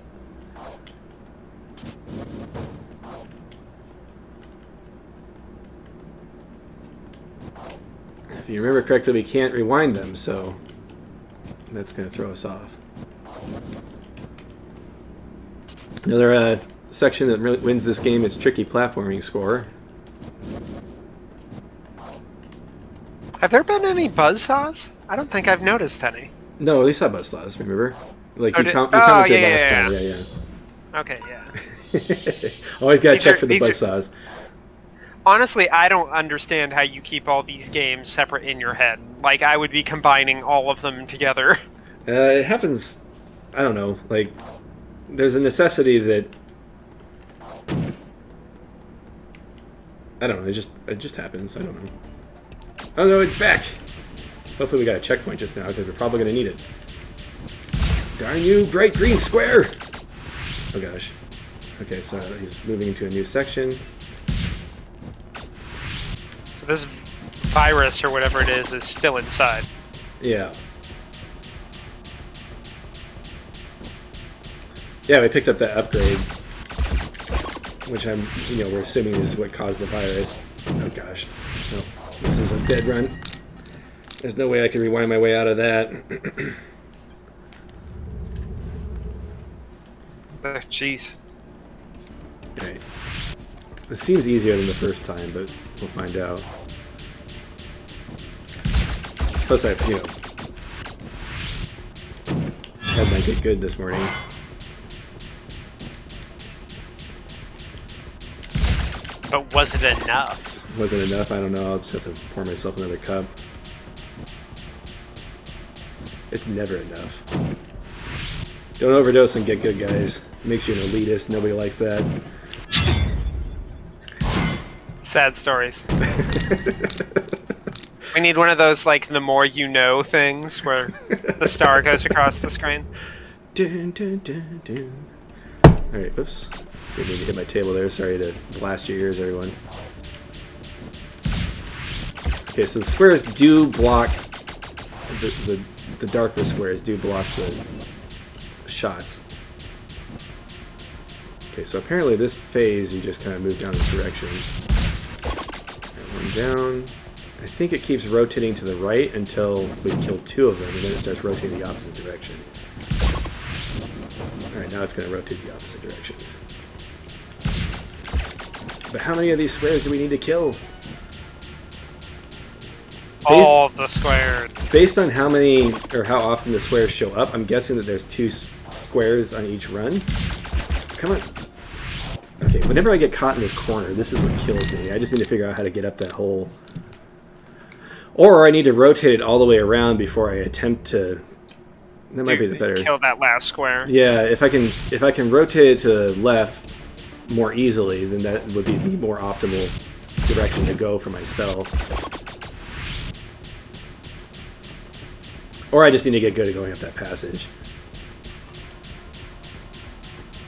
if you remember correctly, we can't rewind them, so that's going to throw us off. Another section that wins this game is tricky platforming score. Have there been any buzzsaws? I don't think I've noticed any. No, we saw buzzsaws, remember? Like you commented last time. Yeah. Okay, yeah. Always gotta check for the buzzsaws. Honestly, I don't understand how you keep all these games separate in your head. Like, I would be combining all of them together. It happens, I don't know, like, there's a necessity that, I don't know, it just happens, I don't know. Oh no, it's back! Hopefully we got a checkpoint just now, because we're probably going to need it. Darn you, bright green square! Oh gosh. Okay, so he's moving into a new section. So this virus, or whatever it is still inside. Yeah. Yeah, we picked up that upgrade, which we're assuming is what caused the virus. Oh gosh. No, this is a dead run. There's no way I can rewind my way out of that. Jeez. Alright. This seems easier than the first time, but we'll find out. Plus I've, had my get good this morning. But was it enough? Wasn't enough? I don't know. I'll just have to pour myself another cup. It's never enough. Don't overdose and get good, guys. It makes you an elitist. Nobody likes that. Sad stories. We need one of those, like, the more you know things, where the star goes across the screen. Dun, dun, dun, dun. Alright, oops. Didn't mean to hit my table there. Sorry to blast your ears, everyone. Okay, so the squares do block... The darker squares do block the shots. Okay, so apparently this phase you just kind of move down this direction. One down. I think it keeps rotating to the right until we kill two of them, and then it starts rotating the opposite direction. Alright, now it's going to rotate the opposite direction. But how many of these squares do we need to kill? All the squares. Based on how many, or how often the squares show up, I'm guessing that there's 2 squares on each run. Come on. Okay, whenever I get caught in this corner, this is what kills me. I just need to figure out how to get up that hole. Or I need to rotate it all the way around before I attempt to... That might be the better... Kill that last square. Yeah, if I can rotate it to the left more easily, then that would be the more optimal direction to go for myself. Or I just need to get good at going up that passage.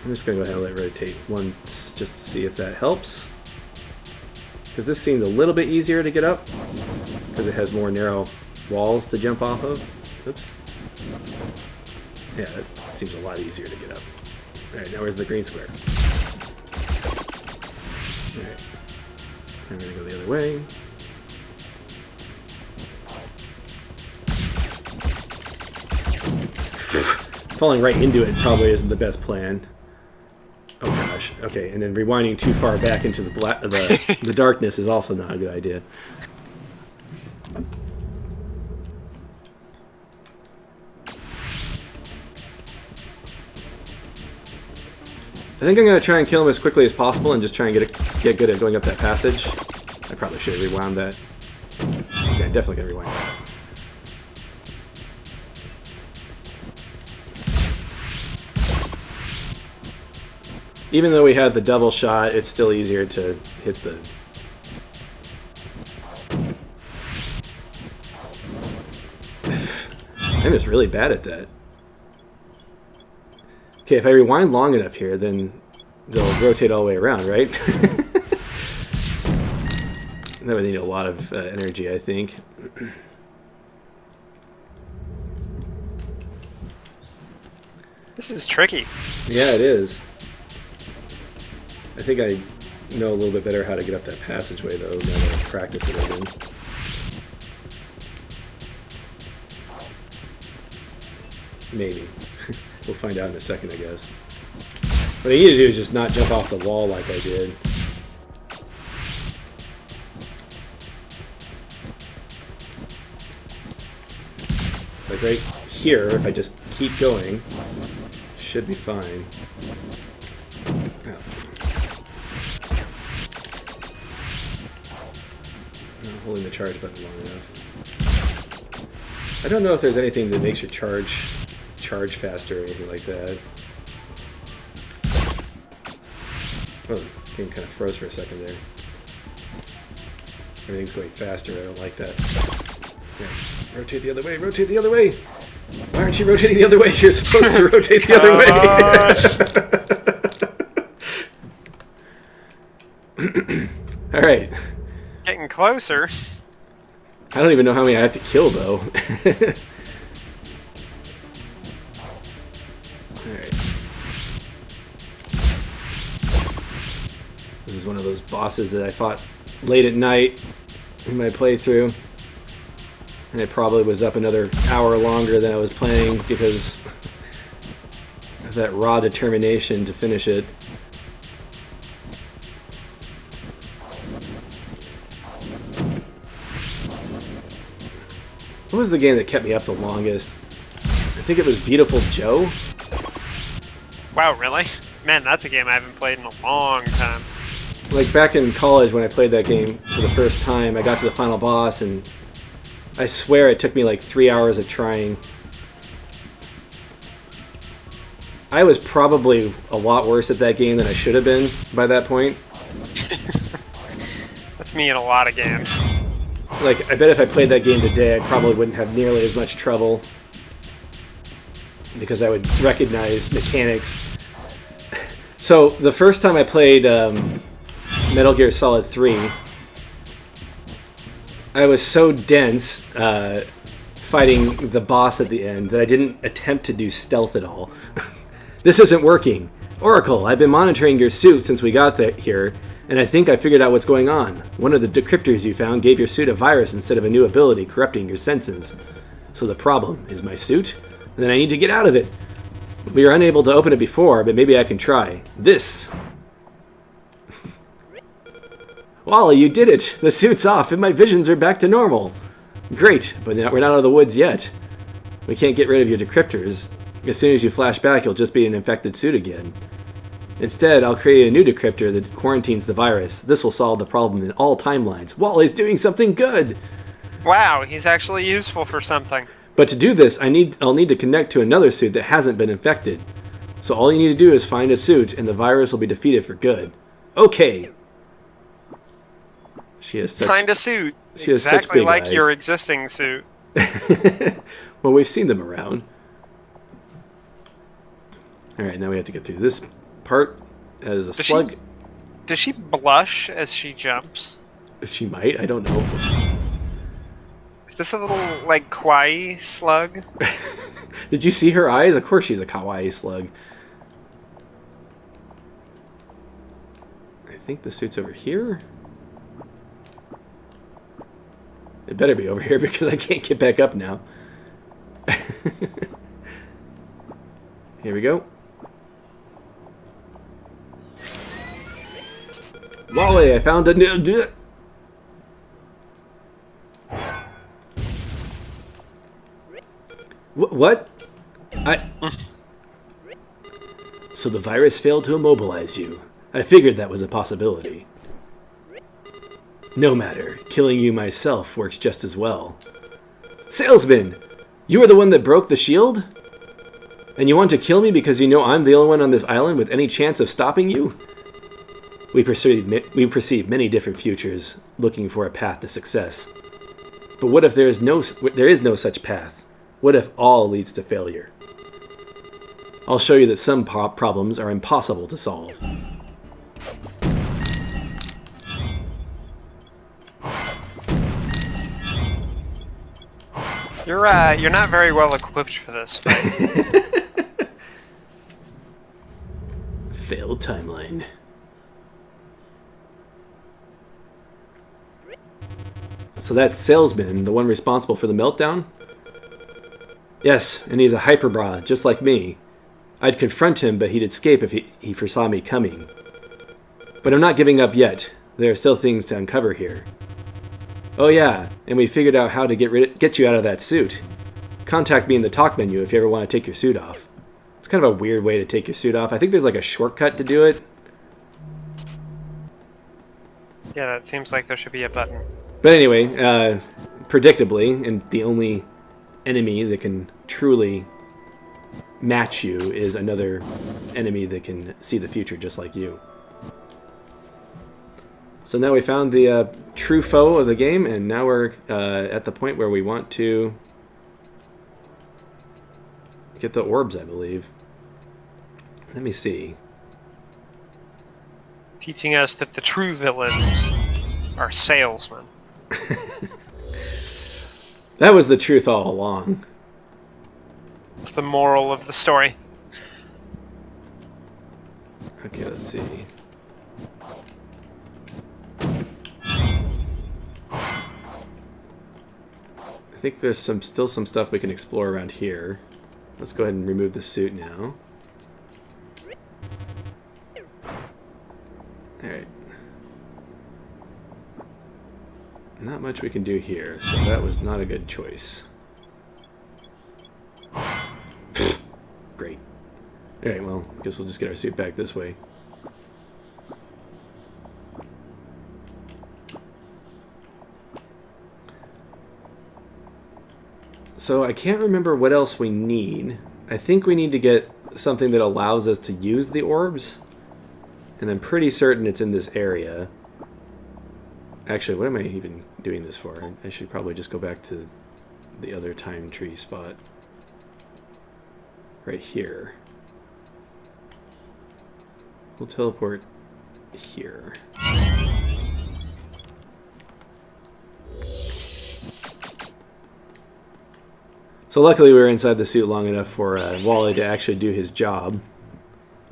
I'm just going to go ahead and let it rotate once just to see if that helps. Because this seemed a little bit easier to get up. Because it has more narrow walls to jump off of. Oops. Yeah, it seems a lot easier to get up. Alright, now where's the green square? Alright. I'm going to go the other way. Falling right into it probably isn't the best plan. Oh gosh. Okay, and then rewinding too far back into the darkness is also not a good idea. I think I'm going to try and kill him as quickly as possible and just try and get good at going up that passage. I probably should have rewound that. Okay, definitely going to rewind that. Even though we had the double shot, it's still easier to hit the... I'm just really bad at that. Okay, if I rewind long enough here, then they'll rotate all the way around, right? That would need a lot of energy, I think. This is tricky. Yeah, it is. I think I know a little bit better how to get up that passageway, though, now that I've practiced it again. Maybe. We'll find out in a second, I guess. What I need to do is just not jump off the wall like I did. Like right here, if I just keep going, should be fine. Oh. Not holding the charge button long enough. I don't know if there's anything that makes your charge faster or anything like that. Oh, the game kind of froze for a second there. Everything's going faster. I don't like that. Yeah. Rotate the other way. Rotate the other way. Why aren't you rotating the other way? You're supposed to rotate the other way. All right. Getting closer. I don't even know how many I have to kill, though. Alright. This is one of those bosses that I fought late at night in my playthrough. And I probably was up another hour longer than I was planning because of that raw determination to finish it. What was the game that kept me up the longest? I think it was Beautiful Joe. Wow, really? Man, that's a game I haven't played in a long time. Like back in college when I played that game for the first time, I got to the final boss and I swear it took me like 3 hours of trying. I was probably a lot worse at that game than I should have been by that point. That's me in a lot of games. Like, I bet if I played that game today, I probably wouldn't have nearly as much trouble. Because I would recognize mechanics. So, the first time I played Metal Gear Solid 3, I was so dense fighting the boss at the end that I didn't attempt to do stealth at all. This isn't working. Oracle, I've been monitoring your suit since we got here, and I think I figured out what's going on. One of the decryptors you found gave your suit a virus instead of a new ability, corrupting your senses. So the problem is my suit? Then I need to get out of it. We were unable to open it before, but maybe I can try. This. Wally, you did it! The suit's off and my visions are back to normal. Great, but we're not out of the woods yet. We can't get rid of your decryptors. As soon as you flash back, you'll just be an infected suit again. Instead, I'll create a new decryptor that quarantines the virus. This will solve the problem in all timelines. Wally's doing something good! Wow, he's actually useful for something. But to do this, I'll need to connect to another suit that hasn't been infected. So all you need to do is find a suit, and the virus will be defeated for good. Okay! She has such... Find a suit. She has such exactly big like eyes. your existing suit. Well, we've seen them around. Alright, now we have to get through this part as a slug. Does she blush as she jumps? She might, I don't know. Is this a little, like, kawaii slug? Did you see her eyes? Of course she's a kawaii slug. I think the suit's over here. It better be over here because I can't get back up now. Here we go. Wally, I found a new... What? So the virus failed to immobilize you. I figured that was a possibility. No matter, killing you myself works just as well. Salesman! You are the one that broke the shield? And you want to kill me because you know I'm the only one on this island with any chance of stopping you? We perceive many different futures, looking for a path to success. But what if there is no such path? What if all leads to failure? I'll show you that some problems are impossible to solve. You're not very well equipped for this. Failed timeline. So that salesman, the one responsible for the meltdown, Yes, and he's a hyperbra, just like me. I'd confront him, but he'd escape if he foresaw me coming. But I'm not giving up yet. There are still things to uncover here. Oh yeah, and we figured out how to get you out of that suit. Contact me in the talk menu if you ever want to take your suit off. It's kind of a weird way to take your suit off. I think there's like a shortcut to do it. Yeah, that seems like there should be a button. But anyway, predictably, and the only enemy that can truly match you is another enemy that can see the future just like you. So now we found the true foe of the game, and now we're at the point where we want to get the orbs, I believe. Let me see. Teaching us that the true villains are salesmen. That was the truth all along. It's the moral of the story. Okay, let's see. I think there's still some stuff we can explore around here. Let's go ahead and remove the suit now. Alright. Not much we can do here, so that was not a good choice. Great. Alright, well, I guess we'll just get our suit back this way. So I can't remember what else we need. I think we need to get something that allows us to use the orbs. And I'm pretty certain it's in this area. Actually, what am I even doing this for? I should probably just go back to the other time tree spot. Right here. We'll teleport here. So luckily we were inside the suit long enough for Wally to actually do his job.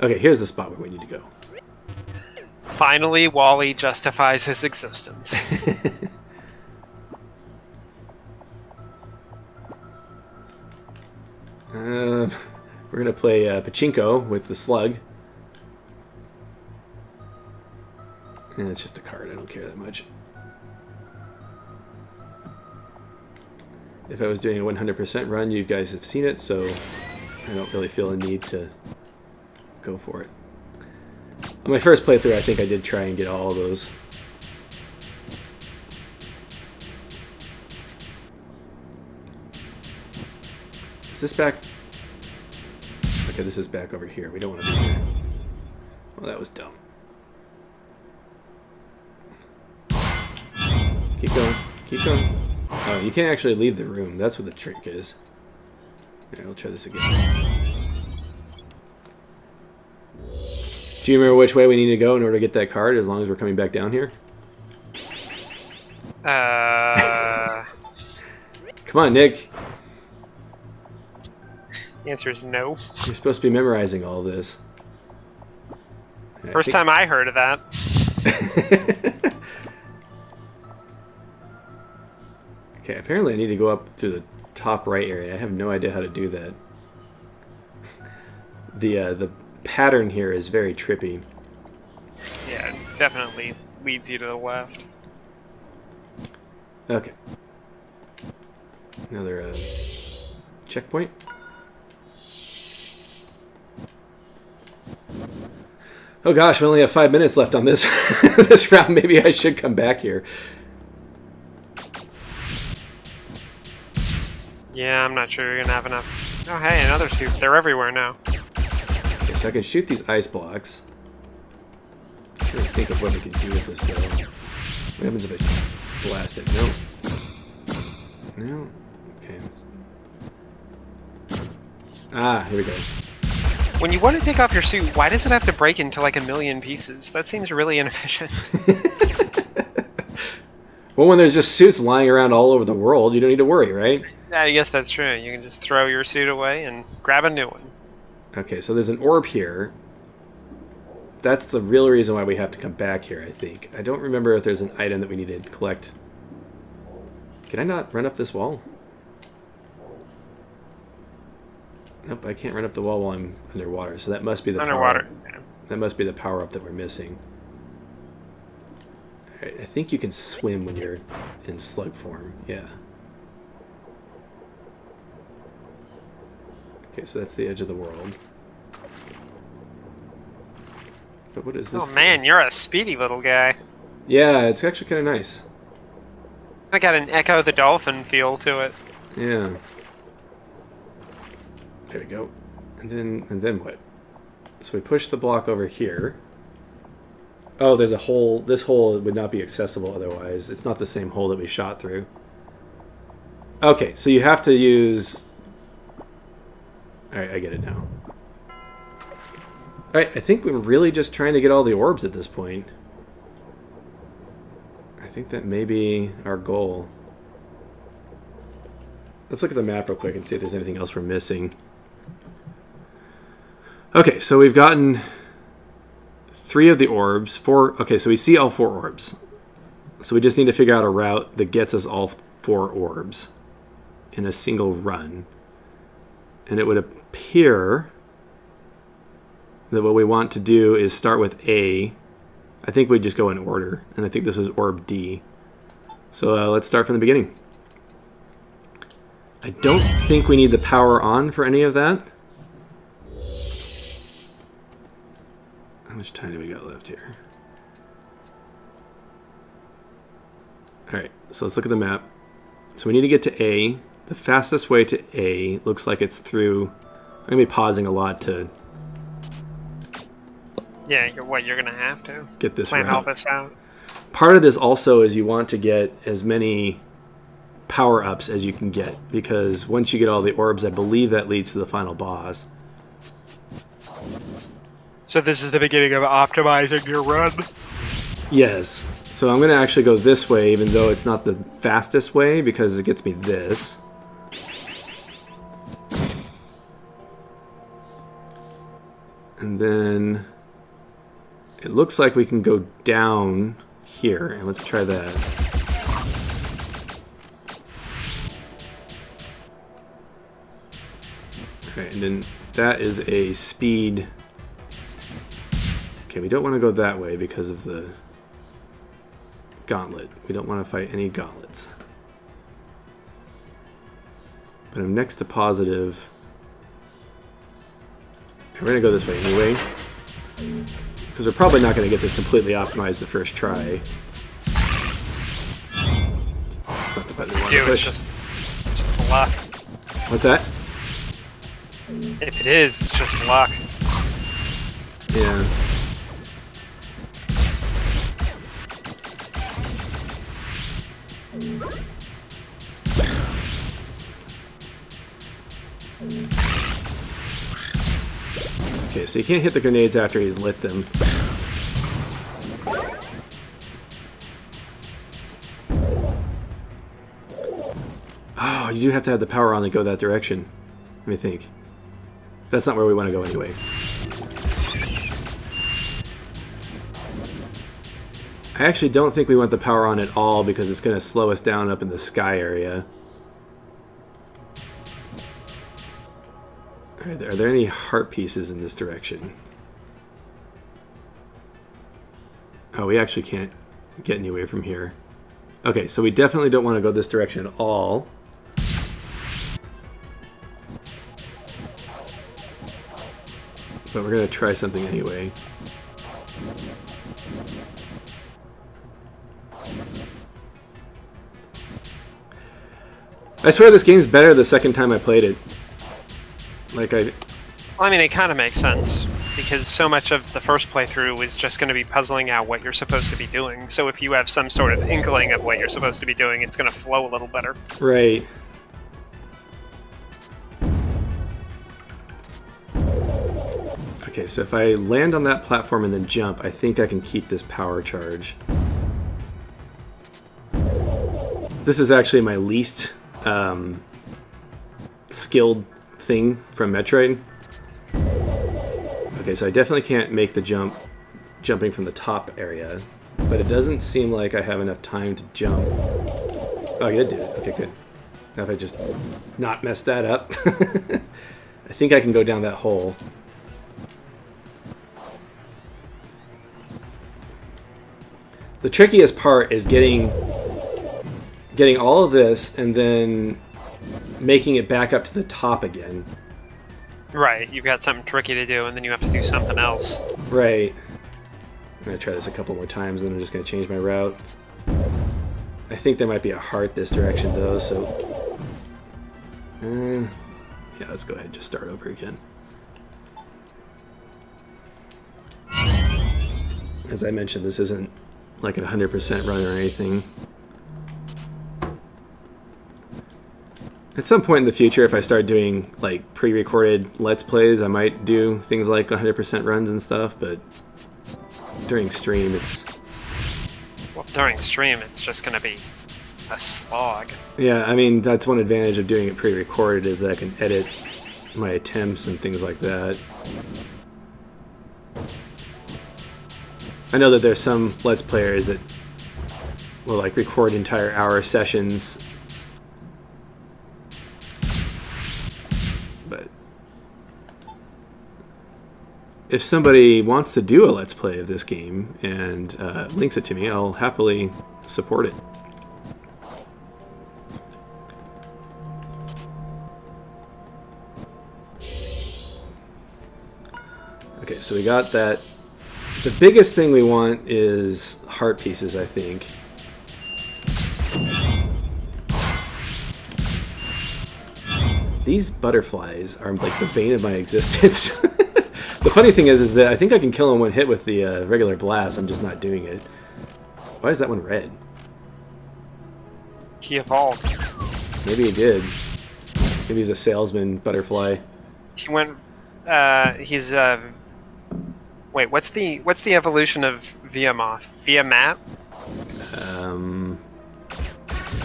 Okay, here's the spot where we need to go. Finally, Wally justifies his existence. We're going to play Pachinko with the slug. And it's just a card, I don't care that much. If I was doing a 100% run, you guys have seen it, so I don't really feel a need to go for it. On my first playthrough, I think I did try and get all of those. Is this back? Okay, this is back over here. We don't want to be here. Well, that was dumb. Keep going. Keep going. Oh, you can't actually leave the room. That's what the trick is. Alright, we'll try this again. Do you remember which way we need to go in order to get that card, as long as we're coming back down here? Come on, Nick. The answer is no. You're supposed to be memorizing all this. First time I heard of that. Okay, apparently I need to go up through the top right area. I have no idea how to do that. The pattern here is very trippy. Yeah, it definitely leads you to the left. Okay. Another checkpoint. Oh gosh, we only have 5 minutes left on this this round. Maybe I should come back here. Yeah, I'm not sure you're gonna have enough. Oh, hey, another suit. They're everywhere now. Okay, so I can shoot these ice blocks. I'm trying to think of what we can do with this, though. What happens if I blast it? No. No? Okay. Ah, here we go. When you want to take off your suit, why does it have to break into like a million pieces? That seems really inefficient. Well, when there's just suits lying around all over the world, you don't need to worry, right? Yeah, I guess that's true. You can just throw your suit away and grab a new one. Okay, so there's an orb here. That's the real reason why we have to come back here, I think. I don't remember if there's an item that we need to collect. Can I not run up this wall? Nope, I can't run up the wall while I'm underwater, so that must be the Underwater. power. Yeah. That must be the power-up that we're missing. Alright, I think you can swim when you're in slug form. Yeah. Okay, so that's the edge of the world. But what is this Oh thing? man, you're a speedy little guy. Yeah, it's actually kind of nice. I got an Echo the Dolphin feel to it. Yeah. There we go. And then what? So we push the block over here. Oh, there's a hole. This hole would not be accessible otherwise. It's not the same hole that we shot through. Okay, so you have to use... Alright, I get it now. Alright, I think we're really just trying to get all the orbs at this point. I think that may be our goal. Let's look at the map real quick and see if there's anything else we're missing. Okay, so we've gotten 3 of the orbs. 4. Okay, so we see all 4 orbs. So we just need to figure out a route that gets us all 4 orbs in a single run. And it would appear that what we want to do is start with A. I think we just go in order, and I think this is orb D. So let's start from the beginning. I don't think we need the power on for any of that. How much time do we got left here? Alright, so let's look at the map. So we need to get to A. The fastest way to A looks like it's through... I'm going to be pausing a lot to Yeah, you're gonna have to get this plan all route. this out. Part of this also is you want to get as many power-ups as you can get, because once you get all the orbs, I believe that leads to the final boss. So this is the beginning of optimizing your run. Yes. So I'm going to actually go this way, even though it's not the fastest way, because it gets me this. And then it looks like we can go down here, and let's try that. Okay, and then that is a speed. Okay, we don't want to go that way because of the gauntlet. We don't want to fight any gauntlets. But I'm next to positive. We're going to go this way anyway, because we're probably not going to get this completely optimized the first try. That's not the button we want to Dude, push. it's just luck. What's that? If it is, it's just luck. Yeah. Okay, so you can't hit the grenades after he's lit them. Oh, you do have to have the power on to go that direction. Let me think. That's not where we want to go anyway. I actually don't think we want the power on at all because it's going to slow us down up in the sky area. Are there any heart pieces in this direction? Oh, we actually can't get anywhere from here. Okay, so we definitely don't want to go this direction at all. But we're going to try something anyway. I swear this game's better the second time I played it. Well, I mean, it kind of makes sense, because so much of the first playthrough is just going to be puzzling out what you're supposed to be doing. So if you have some sort of inkling of what you're supposed to be doing, it's going to flow a little better. Right. Okay, so if I land on that platform and then jump, I think I can keep this power charge. This is actually my least skilled thing from Metroid. Okay, so I definitely can't make the jumping from the top area, but it doesn't seem like I have enough time to jump. Oh, I did do it. Okay, good. Now if I just not mess that up. I think I can go down that hole. The trickiest part is getting all of this and then making it back up to the top again. Right, you've got something tricky to do, and then you have to do something else. Right. I'm going to try this a couple more times, and then I'm just going to change my route. I think there might be a heart this direction, though, so... yeah, let's go ahead and just start over again. As I mentioned, this isn't like a 100% run or anything. At some point in the future, if I start doing like pre-recorded Let's Plays, I might do things like 100% runs and stuff, but during stream, it's... Well, during stream, it's just going to be a slog. Yeah, I mean, that's one advantage of doing it pre-recorded is that I can edit my attempts and things like that. I know that there's some Let's Players that will like record entire hour sessions, but if somebody wants to do a Let's Play of this game and links it to me, I'll happily support it. Okay, so we got that. The biggest thing we want is heart pieces, I think. These butterflies are like the bane of my existence. The funny thing is that I think I can kill them one hit with the regular blast. I'm just not doing it. Why is that one red? He evolved. Maybe he did. Maybe he's a salesman butterfly. He went. He's Wait, what's the evolution of Viamoth? Viamat?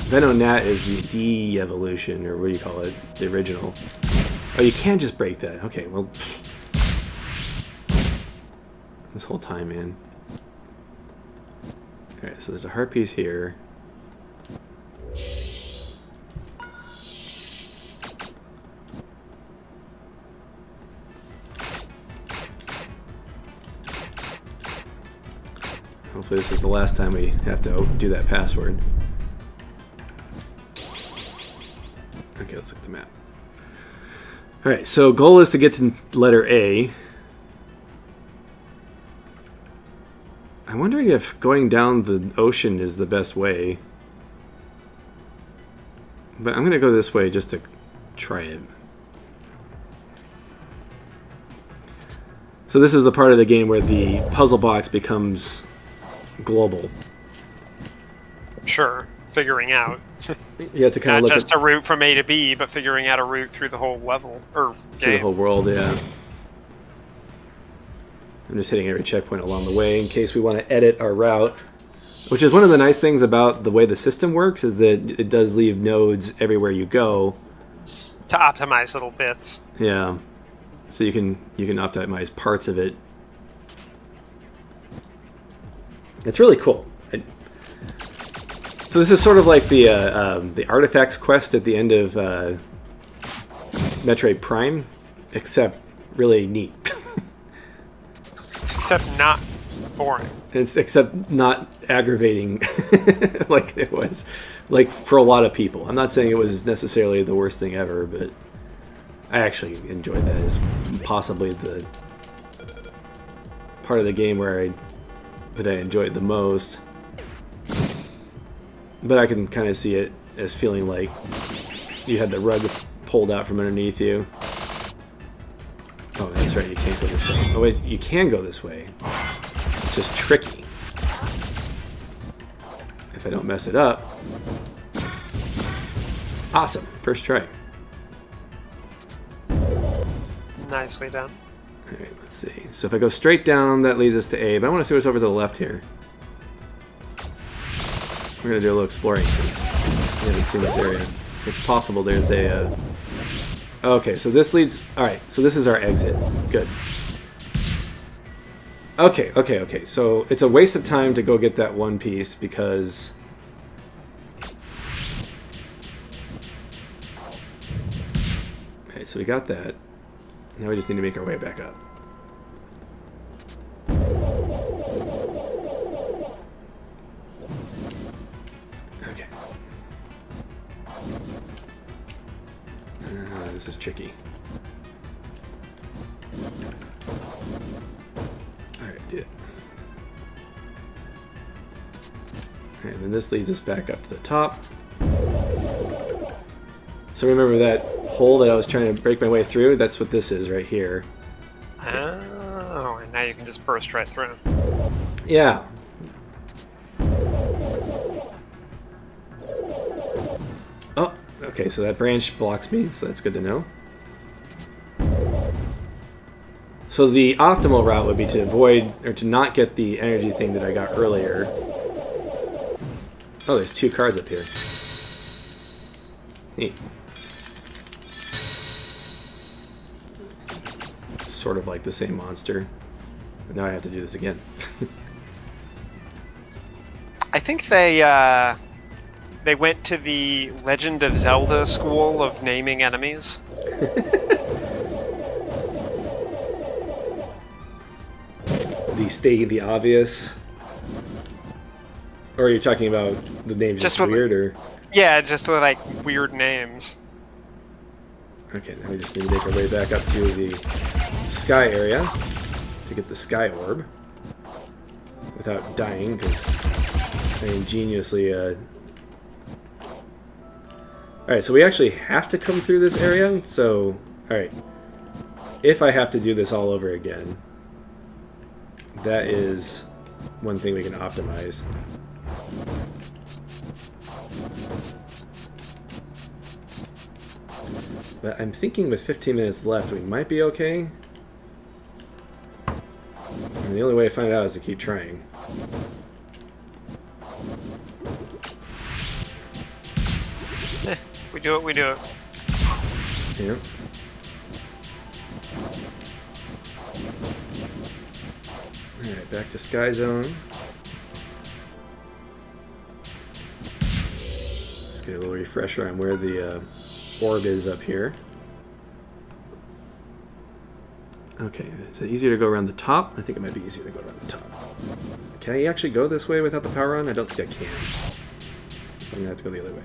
Venonat is the de-evolution, or what do you call it? The original. Oh, you can just break that. Okay, well... This whole time, man. Alright, so there's a heart piece here. Hopefully this is the last time we have to do that password. Okay, let's look at the map. Alright, so goal is to get to letter A. I'm wondering if going down the ocean is the best way. But I'm going to go this way just to try it. So this is the part of the game where the puzzle box becomes global. Sure, figuring out. You have to kind of Not look just a route from A to B, but figuring out a route through the whole level, or through the game. whole world, yeah. I'm just hitting every checkpoint along the way in case we want to edit our route. Which is one of the nice things about the way the system works, is that it does leave nodes everywhere you go. To optimize little bits. Yeah. So you can optimize parts of it. It's really cool. So this is sort of like the artifacts quest at the end of Metroid Prime, except really neat. Except not boring. Except not aggravating like it was, like for a lot of people. I'm not saying it was necessarily the worst thing ever, but I actually enjoyed that as possibly the part of the game that I enjoyed the most. But I can kind of see it as feeling like you had the rug pulled out from underneath you. Oh, that's right, you can't go this way. Oh wait, you can go this way. It's just tricky. If I don't mess it up. Awesome, first try. Nicely done. Alright, let's see. So if I go straight down, that leads us to A, but I want to see what's over to the left here. We're going to do a little exploring because we haven't seen this area. It's possible there's a... Okay, so this leads... Alright, so this is our exit. Good. Okay. So it's a waste of time to go get that one piece because... Alright, so we got that. Now we just need to make our way back up. Okay. This is tricky. Alright, did it. Alright, and then this leads us back up to the top. So remember that hole that I was trying to break my way through? That's what this is right here. Oh, and now you can just burst right through. Yeah. Oh, okay, so that branch blocks me, so that's good to know. So the optimal route would be to avoid, or to not get the energy thing that I got earlier. Oh, there's 2 cards up here. Neat. Sort of like the same monster. But now I have to do this again. I think they went to the Legend of Zelda school of naming enemies. State the obvious. Or are you talking about the names just weird, or? Yeah, just with like weird names. Okay, now we just need to make our way back up to the sky area to get the sky orb without dying, because I ingeniously Alright, so we actually have to come through this area, so alright. If I have to do this all over again, that is one thing we can optimize. But I'm thinking with 15 minutes left, we might be okay. And the only way to find out is to keep trying. We do it, we do it. Yeah. Alright, back to Sky Zone. Let's get a little refresher on where the orb is up here. Okay, is it easier to go around the top? I think it might be easier to go around the top. Can I actually go this way without the power on? I don't think I can. So I'm going to have to go the other way.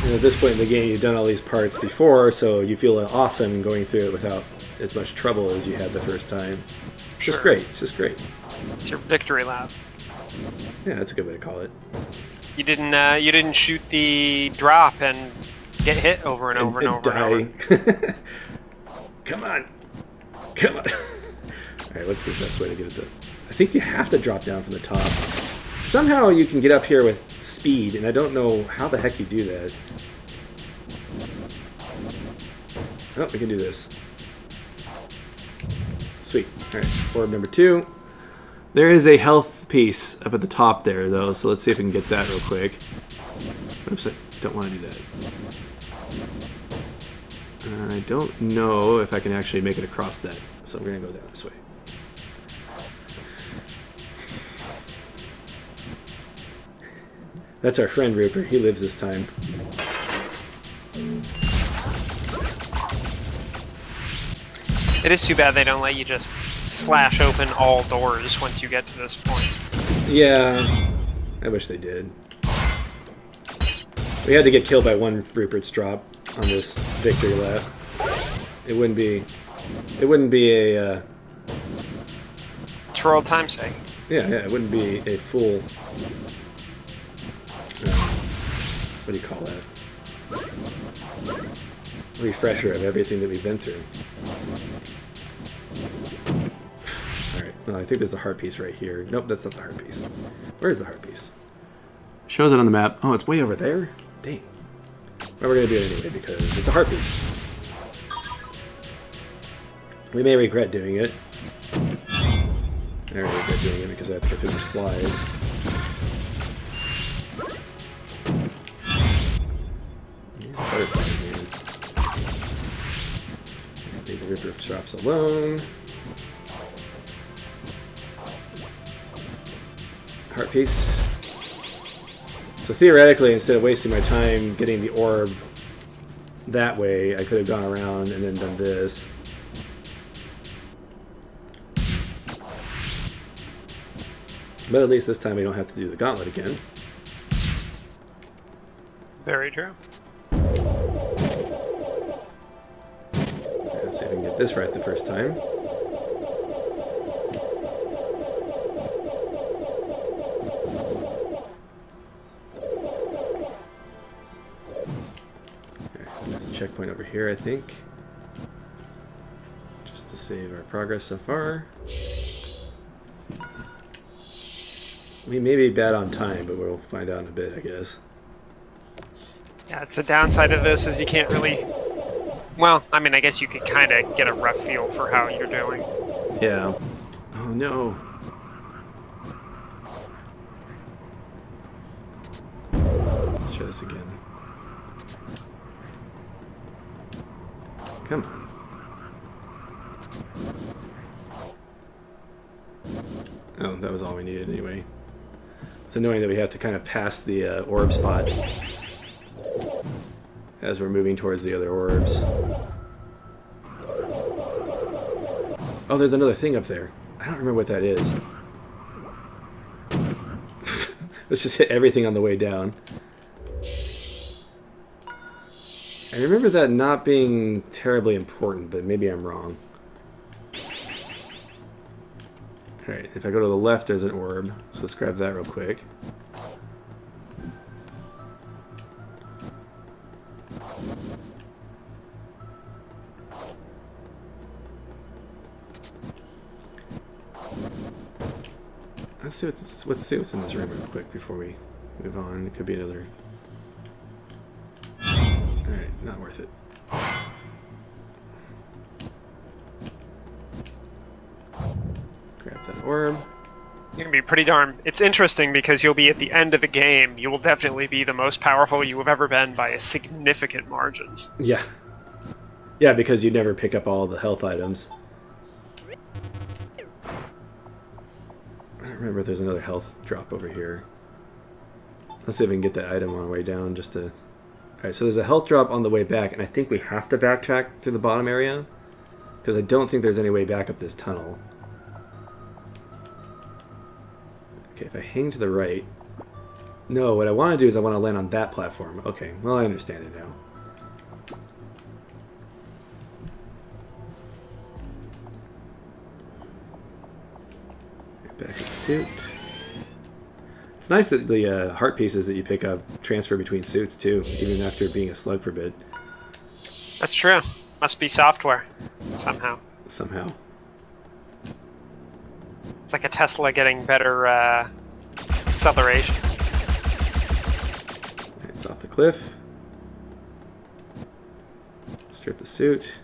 And at this point in the game, you've done all these parts before, so you feel awesome going through it without as much trouble as you had the first time. It's just great. It's just great. It's your victory lap. Yeah, that's a good way to call it. You didn't shoot the drop and get hit over and over and over and over. Come on. Come on. Alright, what's the best way to get it to... I think you have to drop down from the top. Somehow you can get up here with speed, and I don't know how the heck you do that. Oh, we can do this. Sweet. Alright, orb number 2. There is a health piece up at the top there, though, so let's see if we can get that real quick. Oops, I don't want to do that. I don't know if I can actually make it across that, so we're going to go down this way. That's our friend Rupert. He lives this time. It is too bad they don't let you just slash open all doors once you get to this point. Yeah, I wish they did. We had to get killed by one Rupert's drop on this victory lap. It wouldn't be a It's for old time's sake. yeah, it wouldn't be a full what do you call that? Refresher of everything that we've been through. Alright, well, I think there's a heart piece right here. Nope, that's not the heart piece. Where's the heart piece? Shows it on the map. Oh, it's way over there? Dang. Well, we're going to do it anyway because it's a heart piece. We may regret doing it. I already regret doing it because I have to go through these flies. These butterflies, man. Leave the Ripper drops alone. heart piece. So theoretically, instead of wasting my time getting the orb that way, I could have gone around and then done this. But at least this time we don't have to do the gauntlet again. Very true. Let's see if we can get this right the first time. There's a checkpoint over here, I think. Just to save our progress so far. We may be bad on time, but we'll find out in a bit, I guess. Yeah, it's the downside of this is you can't really... Well, I mean, I guess you could kind of get a rough feel for how you're doing. Yeah. Oh no. Let's try this again. Come on. Oh, that was all we needed anyway. It's annoying that we have to kind of pass the orb spot as we're moving towards the other orbs. Oh, there's another thing up there. I don't remember what that is. Let's just hit everything on the way down. I remember that not being terribly important, but maybe I'm wrong. Alright, if I go to the left, there's an orb. So let's grab that real quick. Let's see what's in this room real quick before we move on. It could be another... Alright, not worth it. Grab that orb. You're gonna be pretty darn... It's interesting because you'll be at the end of the game. You will definitely be the most powerful you have ever been by a significant margin. Yeah. Yeah, because you never pick up all the health items. I don't remember if there's another health drop over here. Let's see if we can get that item on the way down just to... Alright, so there's a health drop on the way back, and I think we have to backtrack through the bottom area. Because I don't think there's any way back up this tunnel. Okay, if I hang to the right... No, what I want to do is I want to land on that platform. Okay, well I understand it now. Back in the suit. It's nice that the heart pieces that you pick up transfer between suits too, even after being a slug for a bit. That's true. Must be software. Somehow. Somehow. It's like a Tesla getting better acceleration. It's off the cliff. Strip the suit.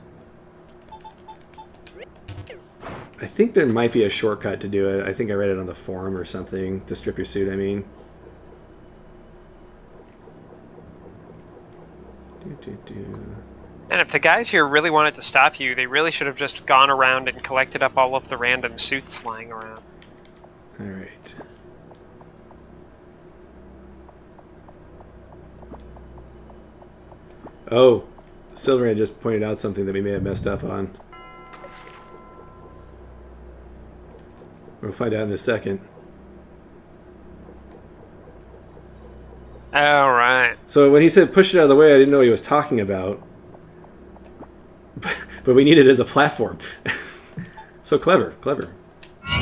I think there might be a shortcut to do it. I think I read it on the forum or something. To strip your suit, I mean. And if the guys here really wanted to stop you, they really should have just gone around and collected up all of the random suits lying around. Alright. Oh, Silverhand just pointed out something that we may have messed up on. We'll find out in a second. All right. So when he said push it out of the way, I didn't know what he was talking about. But we need it as a platform. So clever, clever. I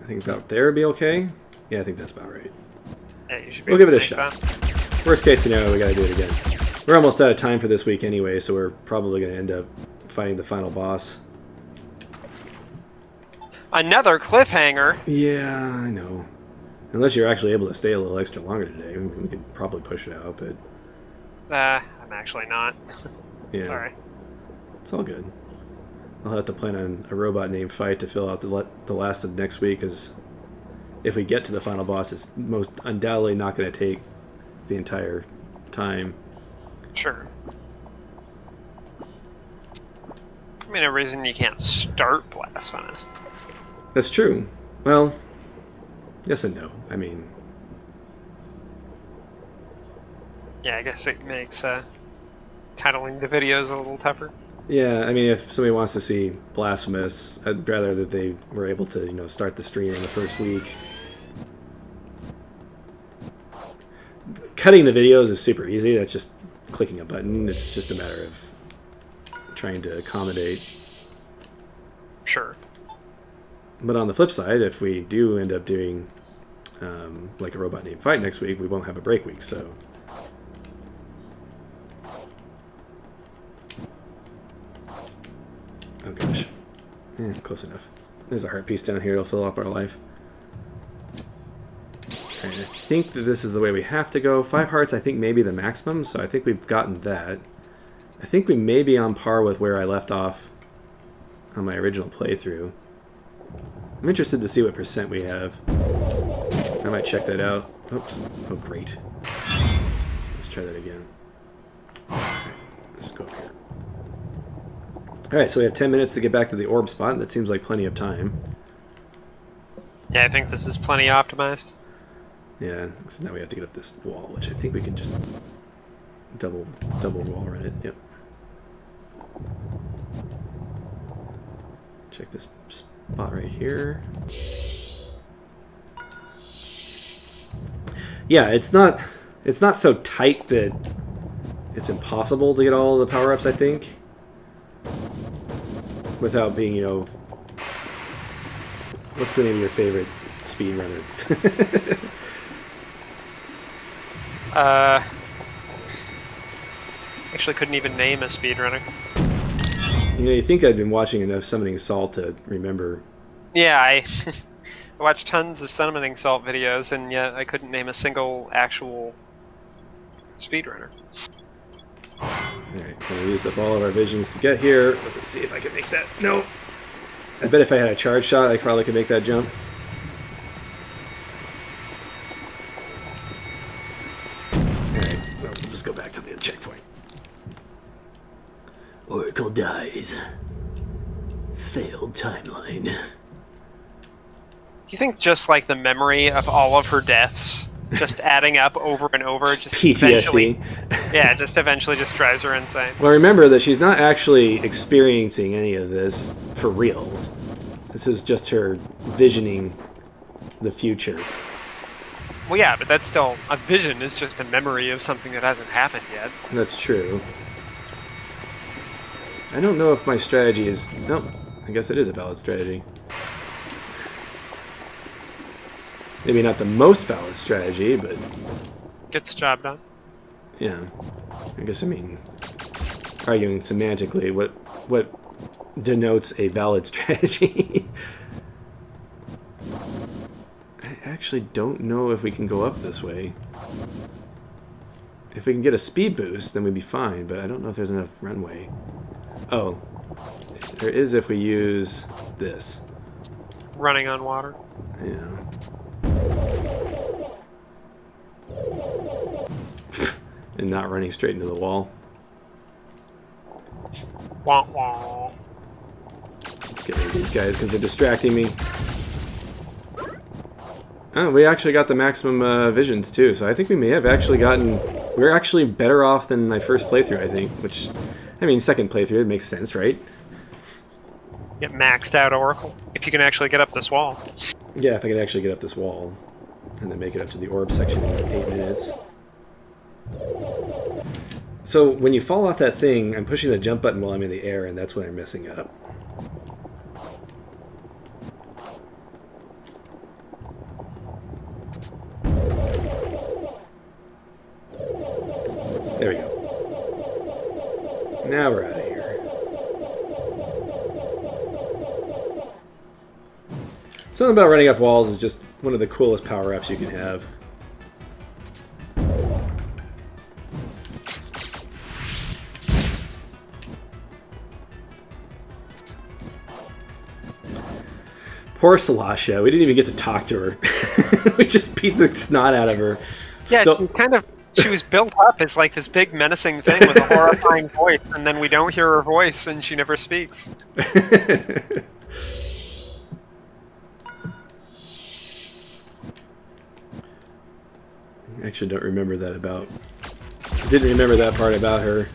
think about there would be okay. Yeah, I think that's about right. Yeah, you should be We'll give it a shot. that. Worst case scenario, we gotta do it again. We're almost out of time for this week anyway, so we're probably gonna end up fighting the final boss. Another cliffhanger. Yeah, I know. Unless you're actually able to stay a little extra longer today, we could probably push it out, but... I'm actually not. Yeah. Sorry. It's all good. I'll have to plan on a robot named Fight to fill out the last of next week, because if we get to the final boss, it's most undoubtedly not going to take the entire time. Sure. I mean, no reason you can't start Blasphemous. That's true. Well, yes and no. I mean... Yeah, I guess it makes titling the videos a little tougher. Yeah, I mean, if somebody wants to see Blasphemous, I'd rather that they were able to, you know, start the stream in the first week. Cutting the videos is super easy. That's just clicking a button. It's just a matter of trying to accommodate. Sure. But on the flip side, if we do end up doing like a Robot Named Fight next week, we won't have a break week, so... Oh gosh. Close enough. There's a heart piece down here. It'll fill up our life. And I think that this is the way we have to go. 5 hearts, I think, may be the maximum, so I think we've gotten that. I think we may be on par with where I left off on my original playthrough. I'm interested to see what percent we have. I might check that out. Oops. Oh, great. Let's try that again. Alright, let's go up here. Alright, so we have 10 minutes to get back to the orb spot. That seems like plenty of time. Yeah, I think this is plenty optimized. Yeah, so now we have to get up this wall, which I think we can just double wall run it. Yep. Check this spot right here. Yeah, it's not so tight that it's impossible to get all the power-ups, I think. Without being, you know... What's the name of your favorite speedrunner? Actually couldn't even name a speedrunner. You know, you think I'd been watching enough Summoning Salt to remember. Yeah, I watched tons of Summoning Salt videos, and yet I couldn't name a single actual speedrunner. Alright, we used up all of our visions to get here. Let's see if I can make that. No! I bet if I had a charge shot, I probably could make that jump. Alright, well, we'll just go back to the checkpoint. Oracle dies. Failed timeline. Do you think just like the memory of all of her deaths, just adding up over and over, just PTSD. eventually just drives her insane? Well, remember that she's not actually experiencing any of this for reals. This is just her visioning the future. Well, yeah, but that's still a vision. Is just a memory of something that hasn't happened yet. That's true. I don't know if my strategy is... No, I guess it is a valid strategy. Maybe not the most valid strategy, but... Gets the job done. Yeah. I guess, I mean... Arguing semantically, what denotes a valid strategy? I actually don't know if we can go up this way. If we can get a speed boost, then we'd be fine, but I don't know if there's enough runway. Oh, there is if we use this. Running on water. Yeah. And not running straight into the wall. Wah wah. Let's get rid of these guys because they're distracting me. Oh, we actually got the maximum visions too, so I think we may have actually gotten... We're actually better off than my first playthrough, I think, which... I mean, second playthrough, it makes sense, right? Get maxed out Oracle. If you can actually get up this wall. Yeah, if I could actually get up this wall. And then make it up to the orb section in 8 minutes. So, when you fall off that thing, I'm pushing the jump button while I'm in the air, and that's when I'm messing up. There we go. Now we're out of here. Something about running up walls is just one of the coolest power-ups you can have. Poor Salasha. We didn't even get to talk to her. We just beat the snot out of her. Yeah, she kind of She was built up as like this big menacing thing with a horrifying voice, and then we don't hear her voice, and she never speaks. I actually don't remember that about... Didn't remember that part about her.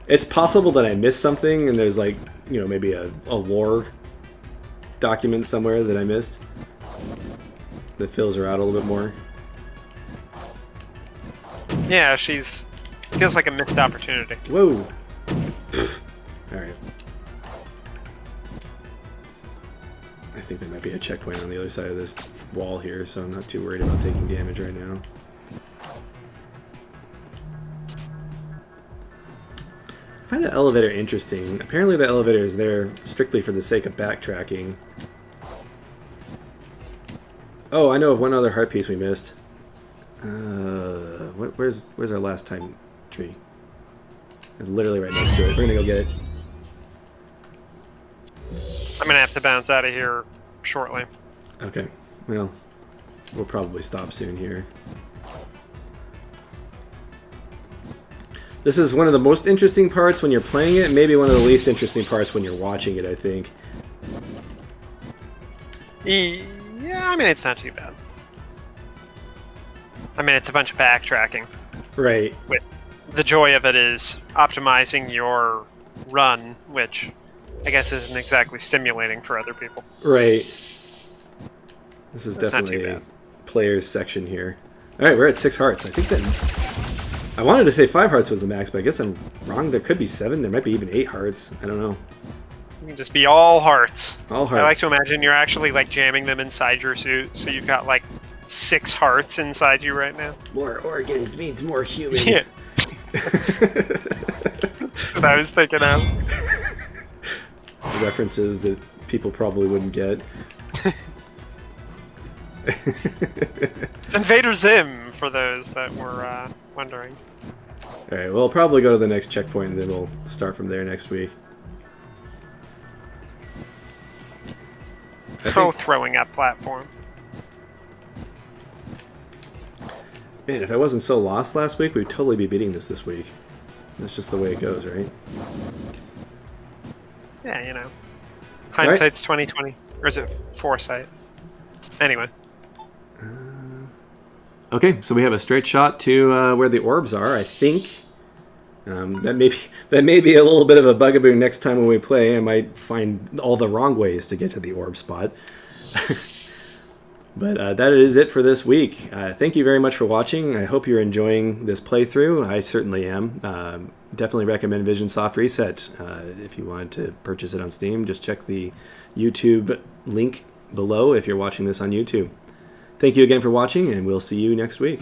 It's possible that I missed something, and there's like, you know, maybe a lore document somewhere that I missed that fills her out a little bit more. Yeah, feels like a missed opportunity. Whoa. Alright. I think there might be a checkpoint on the other side of this wall here, so I'm not too worried about taking damage right now. I find the elevator interesting. Apparently the elevator is there strictly for the sake of backtracking. Oh, I know of one other heart piece we missed. Where's our last time tree? It's literally right next to it. We're gonna go get it. I'm gonna have to bounce out of here shortly. Okay. Well, we'll probably stop soon here. This is one of the most interesting parts when you're playing it, maybe one of the least interesting parts when you're watching it, I think. Yeah, I mean, it's not too bad. I mean, it's a bunch of backtracking. Right. The joy of it is optimizing your run, which I guess isn't exactly stimulating for other people. Right. This is That's definitely a player's section here. Alright, we're at 6 hearts. I think that... I wanted to say 5 hearts was the max, but I guess I'm wrong. There could be 7. There might be even 8 hearts. I don't know. You can just be all hearts. All hearts. I like to imagine you're actually like jamming them inside your suit, so you've got like 6 hearts inside you right now. More organs means more human. Yeah. That's what I was thinking of. References that people probably wouldn't get. It's Invader Zim, for those that were wondering. Alright, well, I'll probably go to the next checkpoint and then we'll start from there next week. Throwing up platform. Man, if I wasn't so lost last week, we'd totally be beating this week. That's just the way it goes, right? Yeah, you know. Hindsight's 20/20. Or is it foresight? Anyway. Okay, so we have a straight shot to where the orbs are, I think. That may be a little bit of a bugaboo next time when we play. I might find all the wrong ways to get to the orb spot. But that is it for this week. Thank you very much for watching. I hope you're enjoying this playthrough. I certainly am. Definitely recommend Vision Soft Reset. If you want to purchase it on Steam, just check the YouTube link below if you're watching this on YouTube. Thank you again for watching, and we'll see you next week.